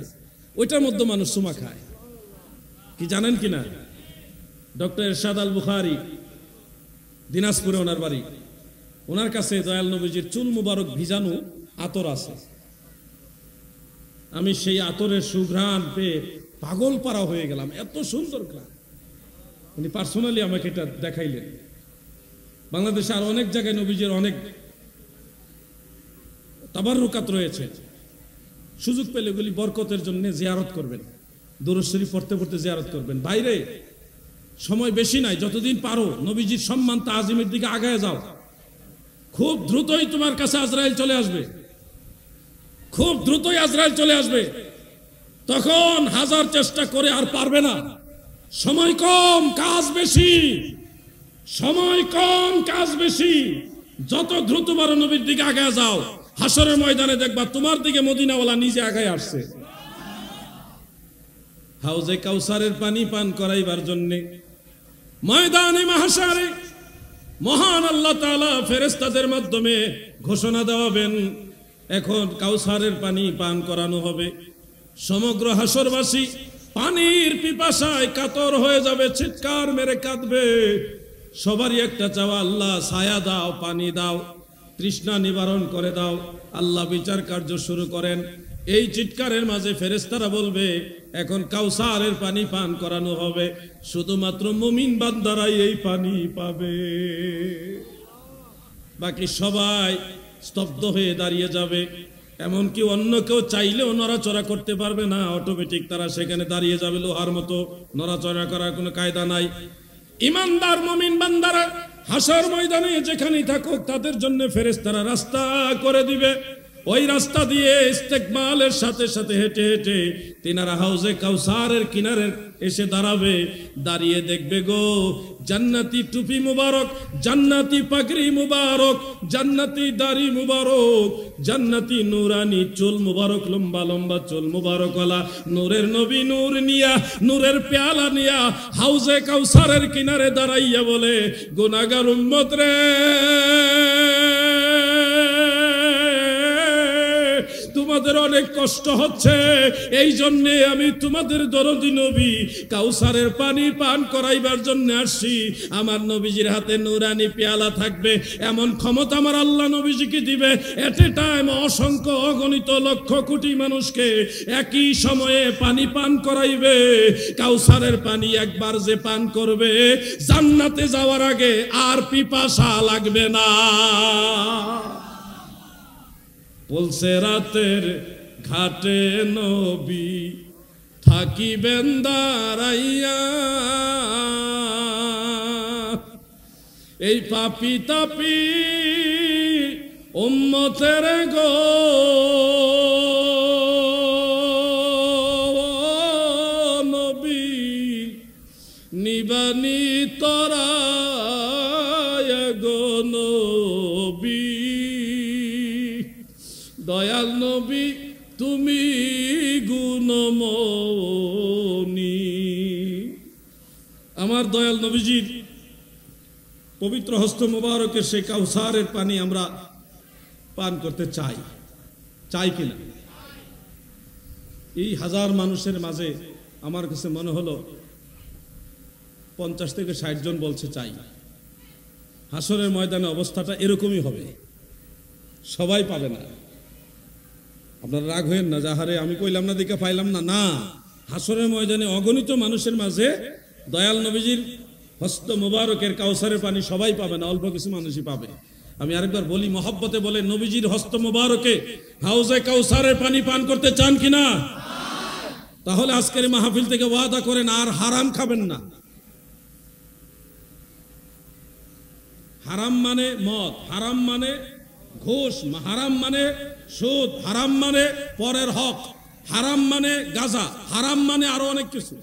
ওইটার মধ্যে মানুষ চুমা খায়? কি জানেন কিনা? ডক্টর ইরশাদ আল বুখারী দিনাজপুরে ওনার বাড়ি। ওনার কাছে দয়াল নবীজির চুল মুবারক ভিজানো আতর আছে। আমি সেই আতরের সুঘ্রাণ পেয়ে পাগল পাড়া হয়ে গেলাম, এত সুন্দর ঘ্রাণ। উনি পার্সোনালি আমাকে এটা দেখাইলেন। বাংলাদেশে আর অনেক জায়গায় নবীজির অনেক তাবাররুকাত রয়েছে, সুযোগ পেলে এগুলি বরকতের জন্য জিয়ারত করবেন, দুরূদ শরীফ পড়তে পড়তে জিয়ারত করবেন। বাইরে সময় বেশি নাই, যতদিন পারো নবীজির সম্মান তাজিমের দিকে আগায় যাও। খুব দ্রুতই তোমার কাছে আজরাইল চলে আসবে, খুব দ্রুতই আজরাইল চলে আসবে। তখন হাজার চেষ্টা করে আর পারবে না। সময় কম, কাজ বেশি, সময় কম, কাজ বেশি। যত দ্রুত পারো নবীর দিকে আগায় যাও। হাসরের ময়দানে দেখবা তোমার দিকে মদিনাওয়ালা নিজে আগায় আসছে। হাউজে কাউসারের পানি পান করাইবার জন্য ময়দানে মাহশারে মহান আল্লাহ তাআলা ফেরেশতাদের মাধ্যমে ঘোষণা দেওয়াবেন, এখন কাউসারের পানি পান করানো হবে। সমগ্র হাসরবাসী পানির পিপাসায় কাতর হয়ে যাবে, চিৎকার মেরে কাঁদবে। সবারই একটা চাওয়া, আল্লাহ ছায়া দাও, পানি দাও, তৃষ্ণা নিবারণ করে দাও। আল্লাহ বিচার কার্য শুরু করেন। এই চিৎকারের মাঝে ফেরেশতারা বলবে, এখন কাউসারের পানি পান করানো হবে, শুধুমাত্র মুমিন বান্দারাই এই পানি পাবে। বাকি সবাই স্তব্ধ হয়ে দাঁড়িয়ে যাবে। এমনকি অন্য কেউ চাইলেও নড়াচড়া করতে পারবে না, অটোমেটিক তারা সেখানে দাঁড়িয়ে যাবে লোহার মতো, নড়াচড়া করার কোনো কায়দা নাই। ইমানদার মুমিন বান্দারা হাসর ময়দানে যেখানেই থাকুক তাদের জন্য ফেরেশতারা রাস্তা করে দিবে। ওই রাস্তা দিয়ে ইস্তেকবালের সাথে সাথে হেঁটে হেঁটে তিনারা হাউজে কাউসারের কিনারে এসে দাঁড়াবে। দাঁড়িয়ে দেখবে গো জান্নাতি টুপি মুবারক, জান্নাতি পাগড়ি মুবারক, জান্নাতি দাড়ি মুবারক, জান্নাতি নুরানি চুল মুবারক, লম্বা লম্বা চুল মুবারক ওয়ালা নূরের নবী নূর নিয়া, নূরের পেয়ালা নিয়া হাউজে কাউসারের কিনারে দাঁড়াইয়া বলে, গুনাহগার উম্মত রে, তোমাদের অনেক কষ্ট হচ্ছে, এই জন্যে আমি তোমাদের দরদি নবী কাউসারের পানি পান করাইবার জন্য আসছি। আমার নবীজির হাতে নুরানি পেয়ালা থাকবে, এমন ক্ষমতা আমার আল্লাহ নবীজিকে দিবে। এট এ টাইম অসংখ্য অগণিত লক্ষ কোটি মানুষকে একই সময়ে পানি পান করাইবে। কাউসারের পানি একবার যে পান করবে, জান্নাতে যাওয়ার আগে আর পিপাসা লাগবে না। বলছে রাতের ঘাটে নবী থাকিবেন দাঁড়াইয়া, এই পাপি তাপি উম্মতের গো নবী নিবানি তরায় গো নবী, দয়াল নবী তুমি গুণমণি। আমার দয়াল নবীজির পবিত্র হস্ত মুবারকের সেই কাউসারের পানি আমরা পান করতে চাই, চাই কিনা? এই হাজার মানুষের মাঝে আমার কাছে মনে হলো 50 থেকে 60 জন বলছে চাই। হাসরের ময়দানে অবস্থাটা এরকমই হবে, সবাই পাবে না। আপনারা রাগ হয়েন না, যাহারে আমি কইলাম না দিকে পাইলাম না, না, হাসরের ময়দানে অগণিত মানুষের মাঝে দয়াল নবীজির হস্ত মুবারকের কাউসারের পানি সবাই পাবে না, অল্প কিছু মানুষই পাবে। আমি আরেকবার বলি, মহব্বতে বলে, নবীজির হস্ত মুবারকে হাউজে কাউসারের পানি পান করতে চান কিনা? তাহলে আজকের মাহফিল থেকে ওয়াদা করেন আর হারাম খাবেন না। হারাম মানে মদ, হারাম মানে ঘুষ, হারাম মানে সুদ, হারাম মানে পরের হক, হারাম মানে গাঁজা, হারাম মানে আরো অনেক কিছু।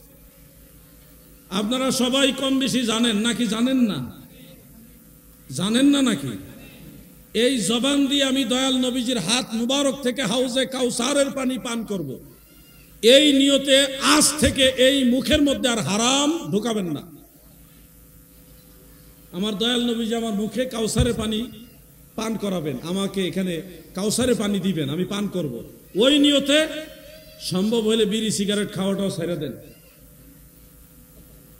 আপনারা সবাই কম বেশি জানেন নাকি জানেন না? জানেন না নাকি? এই জবান দিয়ে আমি দয়াল নবীজির হাত মুবারক থেকে হাউজে কাউসারের পানি পান করব, এই নিয়তে আজ থেকে এই মুখের মধ্যে আর হারাম ঢুকাবেন না। আমার দয়াল নবীজি আমার মুখে কাউসারের পানি পান করাবেন, আমাকে এখানে কাউসারের পানি দিবেন, আমি পান করব। ওই নিয়তে সম্ভব হলে বিড়ি সিগারেট খাওয়াটাও ছেড়ে দেন।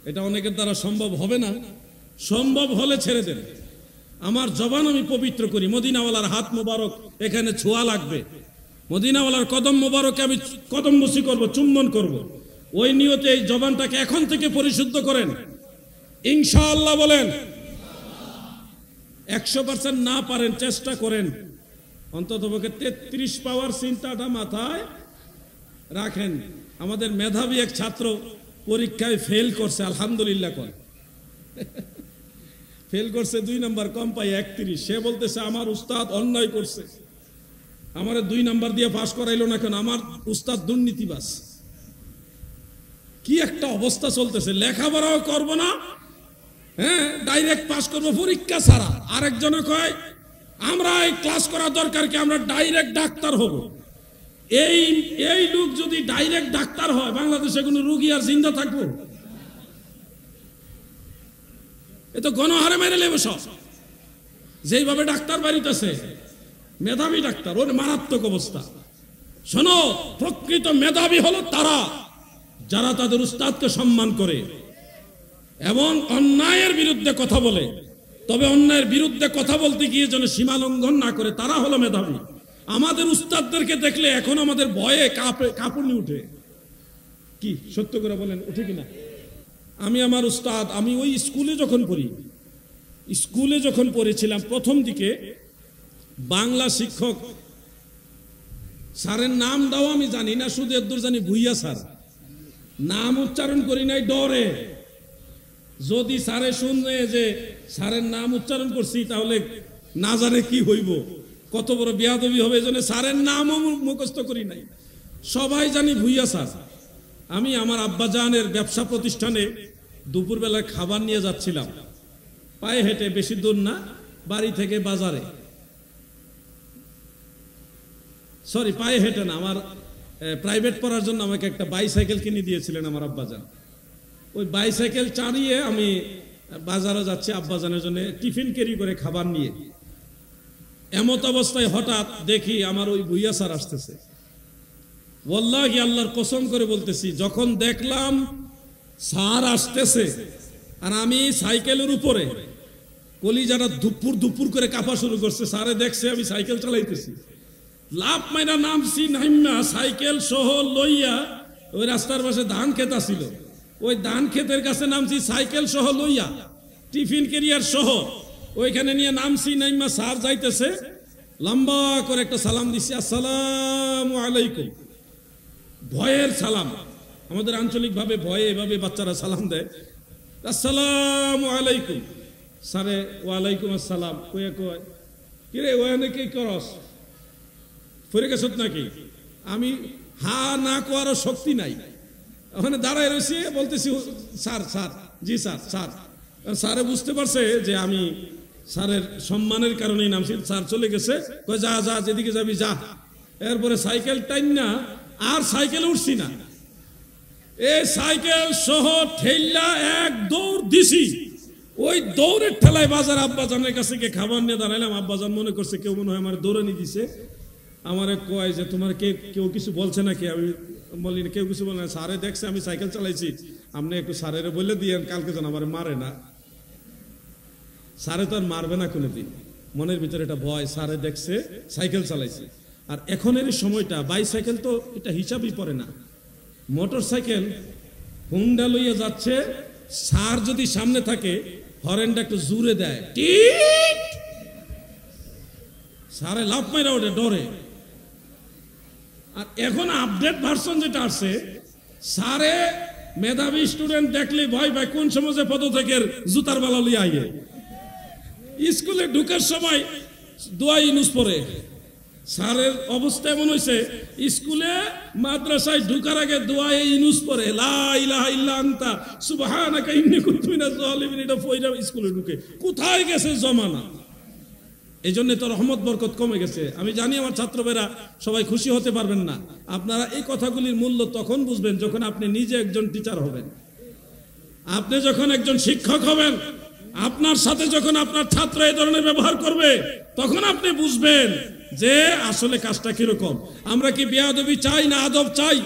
এটা অনেকের দ্বারা সম্ভব হবে না, সম্ভব হলে ছেড়ে দেন। আমার জবান আমি পবিত্র করি, মদিনাওয়ালার হাত মোবারক এখানে ছোঁয়া লাগবে, মদিনাওয়ালার কদম মোবারকে আমি কদম বসি করব, চুম্বন করব। ওই নিয়তে এই জবানটাকে এখন থেকে পরিশুদ্ধ করেন, ইনশাআল্লাহ বলেন। 100% না পারেন চেষ্টা করেন, অন্ততপক্ষে 33 পাওয়ার চিন্তাটা মাথায় রাখেন। আমাদের মেধাবী এক ছাত্র পরীক্ষায় ফেল করছে, আলহামদুলিল্লাহ কর ফেল করছে, 2 নাম্বার কম পাই 31। সে বলতেছে আমার উস্তাদ অন্যায় করছে, আমারে 2 নাম্বার দিয়ে পাস করাইলো না কেন, আমার উস্তাদ দুর্নীতিবাজ। কি একটা অবস্থা চলতেছে, লেখাপড়াও করব না, হ্যাঁ ডাইরেক্ট পাস করবো পরীক্ষা ছাড়া। আরেকজনে কয় আমরা এই ক্লাস করা দরকার কি, আমরা ডাইরেক্ট ডাক্তার হব। এই লোক যদি ডাইরেক্ট ডাক্তার হয়, বাংলাদেশে কোনো রোগী আর জিন্দা থাকবো? এ তো গণহারে মেরে নেবে সব। যেইভাবে ডাক্তার বাড়িতেছে, মেধাবী ডাক্তার, ওর মারাত্মক অবস্থা। শোনো, প্রকৃত মেধাবী হলো তারা যারা তাদের উস্তাদকে সম্মান করে এবং অন্যায়ের বিরুদ্ধে কথা বলে। তবে অন্যায়ের বিরুদ্ধে কথা বলতে গিয়ে যেন সীমা লঙ্ঘন না করে, তারা হলো মেধাবী। আমাদের উস্তাদদেরকে দেখলে এখন আমাদের ভয়ে কাঁপুনি উঠে। কি সত্য করে বলেন, উঠে কিনা? আমি আমার উস্তাদ, আমি ওই স্কুলে যখন পড়েছিলাম প্রথম দিকে, বাংলা শিক্ষক স্যারের নাম দাও আমি জানি না, শুধু এদুর জানি ভুইয়া স্যার। নাম উচ্চারণ করি নাই ডরে, যদি স্যারে শুনে যে স্যারের নাম উচ্চারণ করছি তাহলে না জানে কি হইব, কত বড় বেয়াদবি হবে। এজন্য স্যারের নামও মুখস্থ করি নাই, সবাই জানি ভুইয়া স্যার। আমি আমার আব্বাজানের ব্যবসা প্রতিষ্ঠানে দুপুরবেলায় খাবার নিয়ে যাচ্ছিলাম, পায়ে হেঁটে, বেশি দূর না, বাড়ি থেকে বাজারে, সরি পায়ে হেঁটে না, আমার প্রাইভেট পড়ার জন্য আমাকে একটা বাইসাইকেল কিনে দিয়েছিলেন আমার আব্বাজান। ওই বাইসাইকেল চালিয়ে আমি বাজারে যাচ্ছি আব্বাজানের জন্য টিফিন ক্যারি করে খাবার নিয়ে। এমত অবস্থায় হঠাৎ দেখি আমার ওই ভুইয়া স্যার আসতেছে। ওয়াল্লাহি আল্লাহর কসম করে বলতেছি, যখন দেখলাম স্যার আসতেছে আর আমি সাইকেলের উপরে, কলিজাটা দুপুর করে কাঁপা শুরু করছে। স্যারে দেখছে আমি সাইকেল চালাইতেছি, লাভ মাইনা নামছি, নাইমা সাইকেল সহ লইয়া ওই রাস্তার পাশে ধান ক্ষেত ছিল, ওই ধান ক্ষেতের কাছে নামছি সাইকেল সহ লইয়া, টিফিন ক্যারিয়ার সহ ওইখানে নিয়ে নামছি। নাইমা স্যার যাইতেছে, লম্বা করে একটা সালাম দিছি, আসসালামু আলাইকুম। ভয়ের সালাম, আমাদের আঞ্চলিক ভাবে ভয়ে এভাবে বাচ্চারা সালাম দেয়, আসসালামু আলাইকুম। স্যারে ওয়ালাইকুম আসসালাম কয়ে কয়, কিরে ওখানে কি করস, ফিরে গেছ নাকি? আমি হা না কোয়ারও শক্তি নাই, ওখানে দাঁড়ায় রয়েছি, বলতেছি স্যার স্যার, জি স্যার স্যার। স্যারে বুঝতে পারছে যে আমি স্যারের সম্মানের কারণেই নামছি। স্যার চলে গেছে, কয় যা যা যেদিকে যাবি যা। এরপরে সাইকেল টাইম না, আর সাইকেল উঠছি না, এই সাইকেল সহ ঠেল্লা এক দৌড় দিছি। ওই দৌড়ের ঠেলায় বাজার আব্বাজানের কাছে গিয়ে খাবার নিয়ে দাঁড়াইলাম। আব্বাজান মনে করছে কেউ মনে হয় আমার দৌড়ানি দিছে, আমারে কয় যে তোমার কেউ কিছু বলছে নাকি? আমি বলি কেউ কিছু বলে না, স্যারে দেখছে আমি সাইকেল চালাইছি, আপনি একটু স্যারের বলে দিয়েন কালকে যেন আমার মারে না। স্যারে তো আর মারবে না কোনোদিন, মনের ভিতরে এটা ভয়, স্যারে দেখছে সাইকেল চালাইছে। আর এখনের সময়টা বাইসাইকেল তো এটা হিসাবই পড়ে না, মোটর সাইকেল হুন্ডা লইয়া যাচ্ছে, স্যার যদি সামনে থাকে হরেনটা একটু জুড়ে দেয়, টিট, স্যারে লাফ মাইরা ওঠে ডরে। আর এখন আপডেট ভার্সন যেটা আসছে, স্যারে মেধাবী স্টুডেন্ট দেখলে ভয় ভাই কোন সময় যে পদত্যাগের জুতার বালা লিয়ে আইয়ে। স্কুলে ঢুকার সময় দোয়া ইউনুস পড়ে। স্যারের অবস্থা এমন হয়েছে, স্কুলে মাদ্রাসায় ঢুকার আগে দোয়া ইউনুস পড়ে, লা ইলাহা ইল্লা আনতা সুবহানাকা ইন্নী কুনতু মিনাজ জালিমিন। এটা পয়রা স্কুলে ঢুকে, কোথায় গেছে জমানা? এই জন্য তো রহমত বরকত কমে গেছে। আমি জানি আমার ছাত্রবেরা সবাই খুশি হতে পারবেন না, আপনারা এই কথাগুলির মূল্য তখন বুঝবেন যখন আপনি নিজে একজন টিচার হবেন, আপনি যখন একজন শিক্ষক হবেন, আপনার সাথে যখন আপনার ছাত্র এই ধরনের ব্যবহার করবে, তখন আপনি বুঝবেন যে আসলে কাজটা কিরকম। আমরা কি বেয়াদবি চাই না আদব চাই?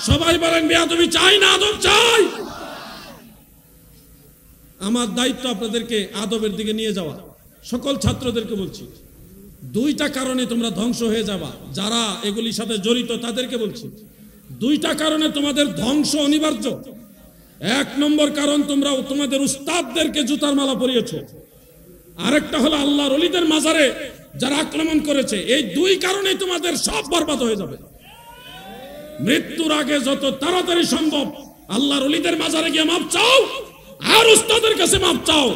সবাই বলেন বেয়াদবি চাই না আদব চাই? আমার দায়িত্ব আপনাদেরকে আদবের দিকে নিয়ে যাওয়া। সকল ছাত্রদেরকে বলছি, দুইটা কারণে তোমরা ধ্বংস হয়ে যাবা। যারা এগুলির সাথে জড়িত তাদেরকে বলছি, দুইটা কারণে তোমাদের ধ্বংস অনিবার্য। এক নম্বর কারণ, তোমরা তোমাদের উস্তাদদেরকে জুতার মালা পরিয়েছো। আরেকটা হলো আল্লাহর ওলিদের মাজারে যারা আক্রমণ করেছে। এই দুই কারণেই তোমাদের সব বরবাদ হয়ে যাবে। মৃত্যুর আগে যত তাড়াতাড়ি সম্ভব আল্লাহর ওলিদের মাজারে গিয়ে মাপ চাও, আর উস্তাদের কাছে মাপ চাও।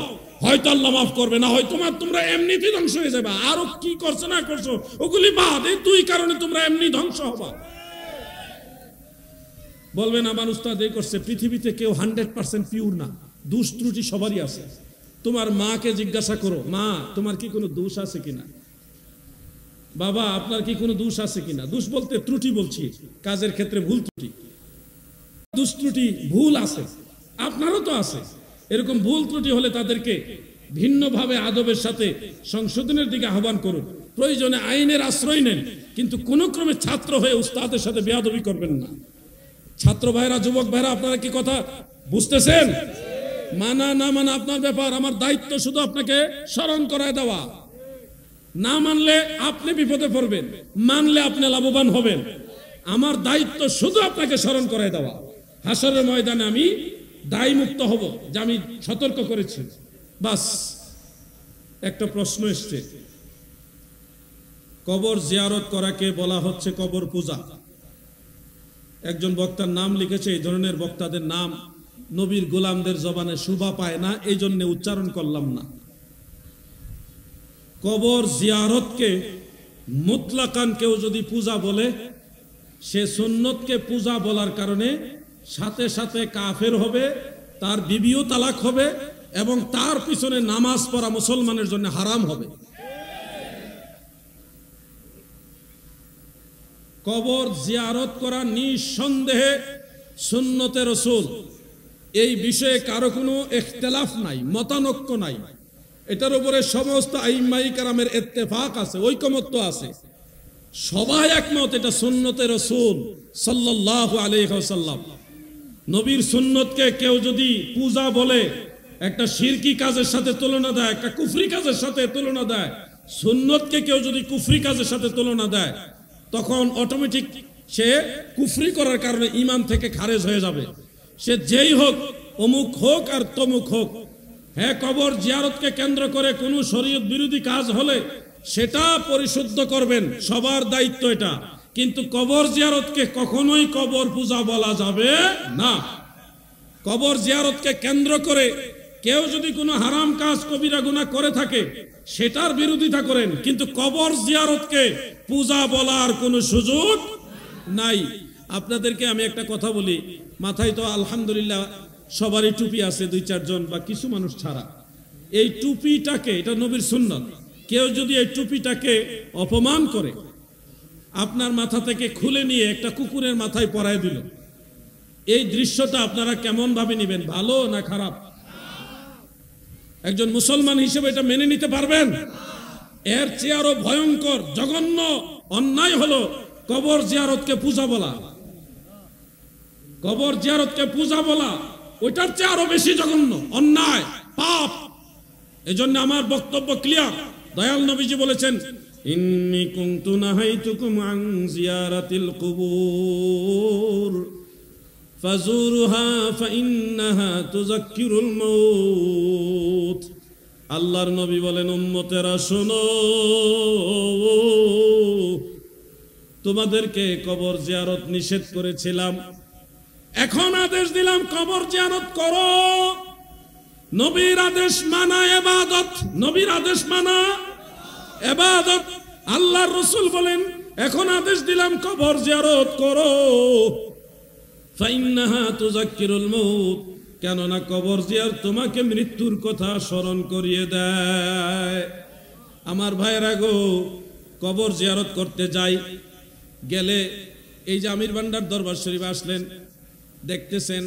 হয়তো আল্লাহ মাফ করবে, না হয় তোমরা এমনিতেই ধ্বংস হয়ে যাবে। আরো কি করছো না করছো ওগুলি বাদ, এই দুই কারণে তোমরা এমনি ধ্বংস হবা। বলবেন আমার উস্তাদ এই করছে। পৃথিবীতে কেউ 100% পিওর না, দোষ ত্রুটি সবারই আছে। তোমার মাকে জিজ্ঞাসা করো, মা তোমার কি কোনো দোষ আছে কিনা, বাবা আপনার কি কোনো দোষ আছে কিনা। দোষ বলতে ত্রুটি বলছি, কাজের ক্ষেত্রে ভুল ত্রুটি। দোষ ত্রুটি ভুল আছে, আপনারও তো আছে। এরকম ভুল ত্রুটি হলে তাদেরকে ভিন্নভাবে আদবের সাথে সংশোধনের দিকে আহ্বান করুন। প্রয়োজনে আইনের আশ্রয় নেন, কিন্তু কোন ক্রমে ছাত্র হয়ে উস্তাদের সাথে বেয়াদবি করবেন না। ছাত্র ভাইরা, যুবক ভাইরা, আপনারা কি কথা বুঝতেছেন? মানা না মানা আপনার ব্যাপার। আমার দায়িত্ব শুধু আপনাকে স্মরণ করায় দেওয়া। না মানলে আপনি বিপদে পড়বেন, মানলে আপনি লাভবান হবেন। আমার দায়িত্ব শুধু আপনাকে স্মরণ করায় দেওয়া। হাসরের ময়দানে আমি দায় মুক্ত হব যে আমি সতর্ক করেছি। বাস। একটা প্রশ্ন এসছে, কবর জিয়ারত করাকে বলা হচ্ছে কবর পূজা। একজন বক্তার নাম লিখেছে, এই ধরনের বক্তাদের নাম নবীর গোলামদের জবানে শোভা পায় না, এই জন্য উচ্চারণ করলাম না। কবর জিয়ারতকে মুতলাকান কেউ যদি পূজা বলে, সে সুন্নতকে পূজা বলার কারণে সাথে সাথে কাফের হবে, তার বিবিও তালাক হবে, এবং তার পিছনে নামাজ পড়া মুসলমানের জন্য হারাম হবে। কবর জিয়ারত করা নিঃসন্দেহে সুন্নতে রাসূল, এই বিষয়ে কারো কোনো ইখতিলাফ নাই, মতানৈক্য নাই। এটার উপরে সমস্ত আইম্মায়ে কেরামের ইত্তেফাক আছে, ঐকমত্য আছে, সবাই একমত এটা সুন্নতে রাসূল সাল্লাল্লাহু আলাইহি ওয়াসাল্লাম। নবীর সুন্নতকে কেউ যদি পূজা বলে, একটা শিরকি কাজের সাথে তুলনা দেয়, একটা কুফরি কাজের সাথে তুলনা দেয়, সুন্নতকে কেউ যদি কুফরি কাজের সাথে তুলনা দেয়, তখন অটোমেটিক সে কুফরি করার কারণে ঈমান থেকে খারেজ হয়ে যাবে। সে যেই হোক, অমুক হোক আর তমুক হোক। হ্যাঁ, কবর জিয়ারতকে কেন্দ্র করে কোনো শরীয়ত বিরোধী কাজ হলে সেটা পরিশুদ্ধ করবেন, সবার দায়িত্ব এটা। কিন্তু কবর জিয়ারতকে কখনোই কবর পূজা বলা যাবে না। কবর জিয়ারতকে কেন্দ্র করে কেউ যদি কোনো হারাম কাজ, কবিরা গুনাহ করে থাকে, সেটার বিরোধিতা করেন, কিন্তু কবর জিয়ারতকে পূজা বলার কোনো সুযোগ নাই। আপনাদেরকে আমি একটা কথা বলি, মাথায় তো আলহামদুলিল্লাহ সবারই টুপি আছে, 2-4 জন বা কিছু মানুষ ছাড়া। এই টুপিটাকে, এটা নবীর সুন্নাত, কেউ যদি এই টুপিটাকে অপমান করে, আপনার মাথা থেকে খুলে নিয়ে একটা কুকুরের মাথায় পরায় দিল, এই দৃশ্যটা আপনারা কেমন ভাবে নেবেন, ভালো না খারাপ? একজন মুসলমান হিসেবে এটা মেনে নিতে পারবেন? এর চেয়ে আরো ভয়ঙ্কর জঘন্য অন্যায় হলো কবর জিয়ারতকে পূজা বলা। কবর জিয়ারতকে পূজা বলা ওইটার চেয়ে আরো বেশি জঘন্য অন্যায়, পাপ। এজন্য আমার বক্তব্য ক্লিয়ার। দয়াল নবীজি বলেছেন, ইন্নী কুনতু নাহাইতুকুম আন জিয়ারাতিল কুবুর ফাজুরুহা ফাইন্নাহা তুযাক্কিরুল মাউত। আল্লাহর নবী বলেন, উম্মতেরা শোনো, তোমাদেরকে কবর জিয়ারত নিষেধ করেছিলাম, এখন আদেশ দিলাম কবর জিয়ারত করো। নবীর আদেশ মানা ইবাদত, নবীর আদেশ মানা ইবাদত। আল্লাহর রাসূল বলেন, এখন আদেশ দিলাম কবর জিয়ারত করো। ফাইন্নাহা তুযাক্কিরুল মাউত, কেননা কবর জিয়ারত তোমাকে মৃত্যুর কথা স্মরণ করিয়ে দেয়। আমার ভাইরা গো, কবর জিয়ারত করতে যাই, গেলে এই যে আমির ভান্ডার দরবার শরীফ আসলেন, দেখতেছেন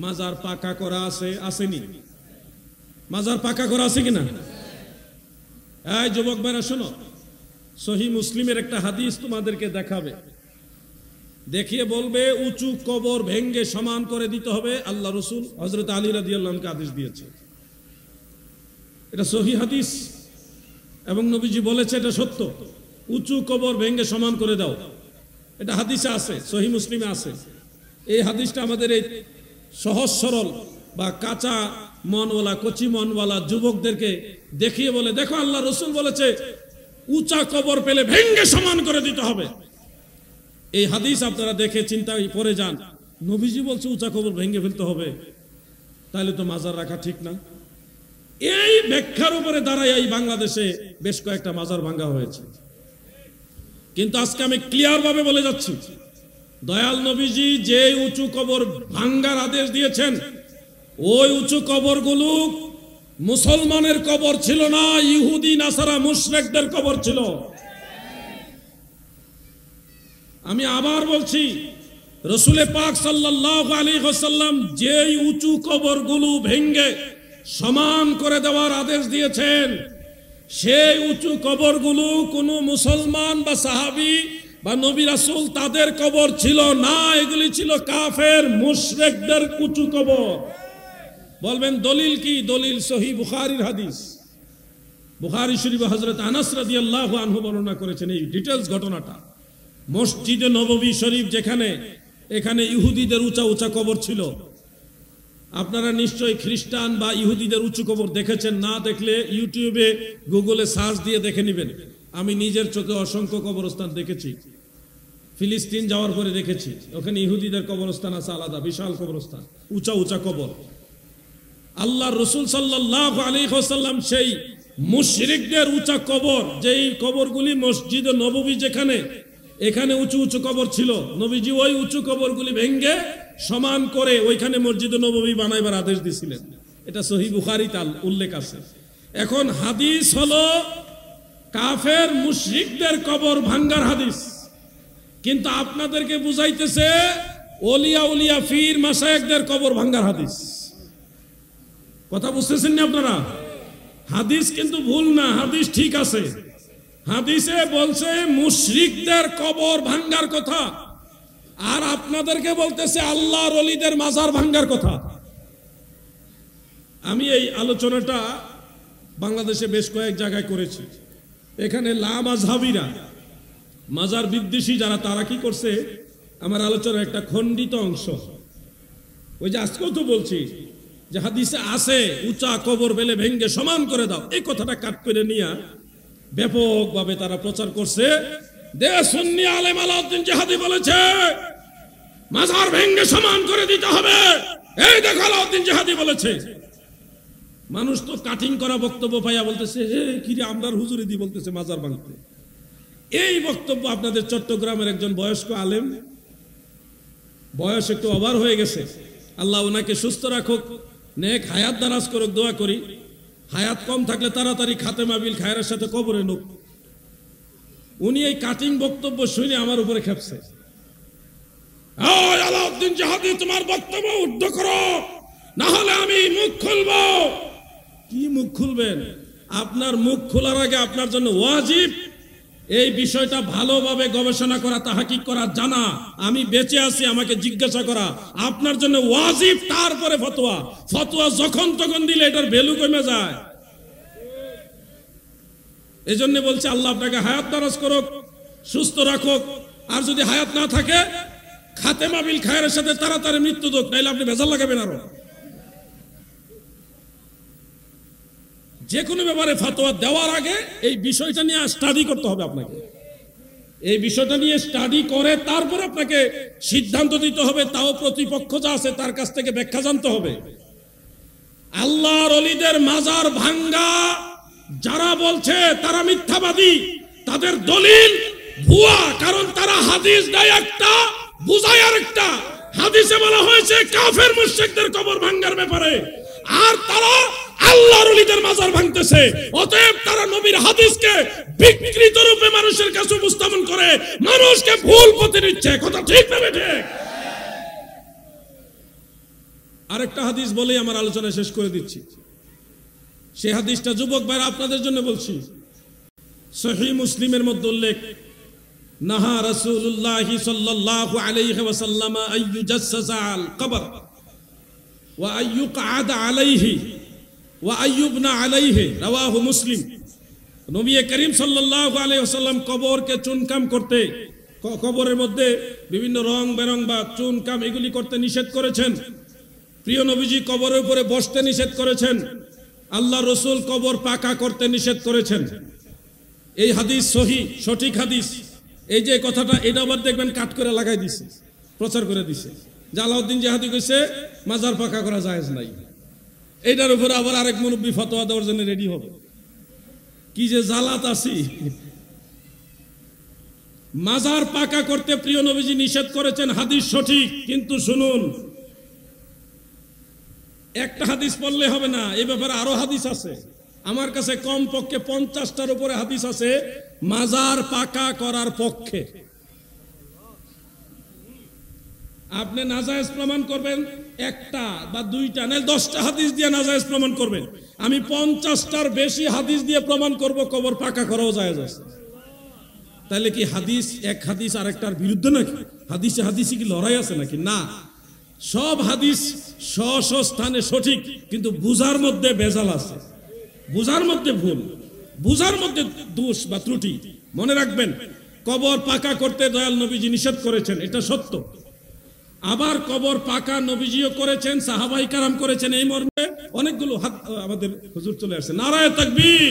মাজার পাকা করা আছে, আসেনি? মাজার পাকা করা আছে কিনা? এই যুবক ভাইরা শোনো, সহিহ মুসলিমের একটা হাদিস তোমাদেরকে দেখাবে, দেখিয়ে বলবে উঁচু কবর ভেঙ্গে সমান করে দিতে হবে। আল্লাহ রাসূল হযরত আলী রাদিয়াল্লাহু আনহু আদেশ দিয়েছে। এটা সহিহ হাদিস এবং নবীজি বলেছে এটা সত্য। উঁচু কবর ভেঙে সমান করে দাও, এটা হাদিসে আছে, সহিহ মুসলিমে আছে। এই হাদিসটা আমাদের এই সহজ সরল বা কাঁচা মনওয়ালা কচি মনওয়ালা যুবকদেরকে দেখিয়ে বলে, দেখো আল্লাহ রসুল বলেছে উঁচা কবর পেলে ভেঙে সমান করে দিতে হবে। এই হাদিস আপনারা দেখে চিন্তায় পড়ে যান, নবীজি বলছে উঁচা কবর ভেঙে ফেলতে হবে, তাহলে তো মাজার রাখা ঠিক না। এই ব্যাখ্যার উপরে দাঁড়ায় এই বাংলাদেশে বেশ কয়েকটা মাজার ভাঙ্গা হয়েছে। কিন্তু আজকে আমি ক্লিয়ার ভাবে বলে যাচ্ছি, দয়াল নবীজি যে উঁচু কবর ভাঙ্গার আদেশ দিয়েছেন, ওই উঁচু কবরগুলো মুসলমানের কবর ছিল না, ইহুদি নাসারা মুশরিকদের কবর ছিল। আমি আবার বলছি, রসুল পাক সাল্লাল্লাহু আলাইহি ওয়াসাল্লাম যেই উঁচু কবরগুলো ভেঙে সমান করে দেওয়ার আদেশ দিয়েছেন, সেই উঁচু কবরগুলো কোনো মুসলমান বা সাহাবী বা নবী রাসূল তাদের কবর ছিল না, এগুলি ছিল কাফের মুশরিকদের উঁচু কবর। বলবেন দলিল কি? দলিল সহিহ বুখারীর হাদিস। বুখারী শরীফে হযরত আনাস রাদিয়াল্লাহু আনহু বর্ণনা করেছেন এই ডিটেইলস ঘটনাটা। মসজিদে নববী শরীফ যেখানে, এখানে ইহুদিদের উঁচা উঁচা কবর ছিল। আপনারা নিশ্চয়ই খ্রিস্টান বা ইহুদিদের উঁচু কবর দেখেছেন, না দেখলে ইউটিউবে গুগলে সার্চ দিয়ে দেখে নেবেন। আমি নিজের চোখে অসংখ্য কবরস্থান দেখেছি, ফিলিস্তিন যাওয়ার পরে দেখেছি, ওখানে ইহুদিদের কবরস্থান আছে আলাদা, বিশাল কবরস্থান, উঁচা উঁচা কবর। আল্লাহর রাসূল সাল্লাল্লাহু আলাইহি ওয়াসাল্লাম সেই মুশরিকদের উঁচা কবর, যেই কবরগুলি মসজিদে নববী যেখানে, এখানে উঁচু উঁচু কবর ছিল, নবীজি ওই উঁচু কবরগুলি ভেঙে সমান করে ওইখানে মসজিদে নববী বানাইবার আদেশ দিয়েছিলেন। এটা সহিহ বুখারীতে উল্লেখ আছে। এখন হাদিস হলো কাফের মুশরিকদের কবর ভাঙ্গার হাদিস, কিন্তু আপনাদেরকে বুঝাইতেছে ওলিয়া উলিয়া ফির মাশায়েখদের কবর ভাঙ্গার হাদিস। কথা বুঝতেছেন না আপনারা? হাদিস কিন্তু ভুল না, হাদিস ঠিক আছে। হাদিসে বলছে মুশরিকদের কবর ভাঙ্গার কথা, আর আপনাদেরকে বলতেছে আল্লাহর ওলিদের মাজার ভাঙ্গার কথা। আমি এই আলোচনাটা বাংলাদেশে বেশ কয়েক জায়গায় করেছি। এখানে লামাযহাবীরা, মাজার বিদ্বেষী যারা, তারা কি করছে, আমার আলোচনার একটা খণ্ডিত অংশ, ওই যে আজকেও তো বলছি যে হাদিসে আছে উঁচা কবর পেলে ভেঙ্গে সমান করে দাও, এই কথাটা কাট করে নিয়ে ব্যাপকভাবে তারা প্রচার করছে। সুন্নি আলেম আলাউদ্দিন জিহাদি বলেছে মাজার ভেঙ্গে সমান করে দিতে হবে, এই দেখো আলাউদ্দিন জিহাদি বলেছে। মানুষ তো কাটিং করা বক্তব্য পাইয়া বলতেছে কি রে, আমরার হুজুরি দি বলতেছে মাজার ভাঙতে। এই বক্তব্য আপনাদের চট্টগ্রামের একজন বয়স্ক আলেম, বয়স একটু ওভার হয়ে গেছে, আল্লাহ ওনাকে সুস্থ রাখুক, নেক হায়াত দারাজ করুক, দোয়া করি। হায়াত কম থাকলে তাড়াতাড়ি খাতেমা বিল খায়রের সাথে কবরে নুক। উনি এই কাটিং বক্তব্য শুনে আমার উপরে খেপছে, আলাউদ্দিন জিহাদি তোমার বক্তব্য উদ্ধ করো, না হলে আমি মুখ খুলবো। কি মুখ খুলবেন? আপনার মুখ খোলার আগে আপনার জন্য ওয়াজিব এই বিষয়টা ভালোভাবে গবেষণা করা, তাহকিক করা, জানা। আমি বেঁচে আছি আমাকে জিজ্ঞাসা করা আপনার জন্য ওয়াজিব, তারপরে ফতোয়া। ফতোয়া যখন তখন দিলে এটার ভ্যালু কমে যায়। এই জন্য বলছে আল্লাহ আপনাকে হায়াত দারাজ করুক, সুস্থ রাখুক, আর যদি হায়াত না থাকে খাতেমা বিল খায়রের সাথে তাড়াতাড়ি মৃত্যু হোক, নাইলে আপনি ভেজাল লাগাবেন। আরো যে কোনো ব্যাপারে ফতোয়া দেওয়ার আগে এই বিষয়টা নিয়ে স্টাডি করতে হবে আপনাকে। এই বিষয়টা নিয়ে স্টাডি করে তারপর আপনাকে সিদ্ধান্ত দিতে হবে, তাও প্রতিপক্ষ যা আছে তার কাছ থেকে ব্যাখ্যা জানতে হবে। আল্লাহর ওলিদের মাজার ভাঙ্গা যারা বলছে তারা মিথ্যাবাদী, তাদের দলিল ভুয়া, কারণ তারা হাদিস দেয় একটা, বুঝায় আরেকটা। হাদিসে বলা হয়েছে কাফের মুশরিকদের কবর ভাঙ্গার ব্যাপারে, আর তারা আল্লাহর ওলিদের মাজার ভাঙতেছে। অতএব তারা নবীর হাদিসকে বিকৃত রূপে মানুষের কাছে উপস্থাপন করে মানুষকে ভুল পথে নিচ্ছে। কথা ঠিক না বেঠিক? আরেকটা হাদিস বলেই আমার আলোচনা শেষ করে দিচ্ছি। সেই হাদিসটা যুবক ভাইরা আপনাদের জন্য বলছি, সহিহ মুসলিমের মধ্যে উল্লেখ, নাহা রাসূলুল্লাহ সাল্লাল্লাহু আলাইহি ওয়াসাল্লাম আইয়ুজাসসাসা আল কবর ওয়া আইয়ুকআদ আলাইহি ওয়া আইয়ুবনা আলাইহি রাওয়াহু মুসলিম। নবী করিম সাল্লাল্লাহু আলাইহি ওয়াসাল্লাম কবরকে চুনকাম করতে, কবরের মধ্যে বিভিন্ন রং বেরং বা চুনকাম এগুলি করতে নিষেধ করেছেন। প্রিয় নবীজি কবরের উপরে বসতে নিষেধ করেছেন। আল্লাহ রসুল কবর পাকা করতে নিষেধ করেছেন। এই হাদিস সহি, সঠিক হাদিস। এই যে কথাটা, এটা আবার দেখবেন কাট করে লাগাই দিছে, প্রচার করে দিছে। জালাউদ্দিন জিহাদি কইছে মাজার পাকা করা জায়েজ নাই। এইটার উপরে আবার আরেক মুরব্বী ফতোয়া দেওয়ার জন্য রেডি হবে। কি যে জালাত আছি। মাজার পাকা করতে প্রিয় নবীজি নিষেধ করেছেন, হাদিস সঠিক। কিন্তু শুনুন, একটা হাদিস পড়লে হবে না, এই ব্যাপারে আরো হাদিস আছে। আমার কাছে কম পক্ষে 50টার উপরে হাদিস আছে মাজার পাকা করার পক্ষে। আপনি নাজায়েজ প্রমাণ করবেন একটা বা দুইটা, না 10টা হাদিস দিয়ে নাজায়েজ প্রমাণ করবেন। আমি 50টার বেশি হাদিস দিয়ে প্রমাণ করব কবর পাকা করাও জায়েজ আছে। তাহলে কি হাদিস, এক হাদিস আরেকটার বিরুদ্ধে নাকি? হাদিসে হাদিসে কি লড়াই আছে নাকি? না, সব হাদিস স্ব স্থানে সঠিক, কিন্তু বুঝার মধ্যে ভেজাল আছে, বুঝার মধ্যে ভুল, বুঝার মধ্যে দোষ বা ত্রুটি। মনে রাখবেন, কবর পাকা করতে দয়াল নবীজি নিষেধ করেছেন, এটা সত্য। আবার কবর পাকা নবীজিও করেছেন, সাহাবাই কারাম করেছেন। এই মর্মে অনেকগুলো হাত আমাদের হুজুর চলে আসছে। নারায়ে তাকবীর।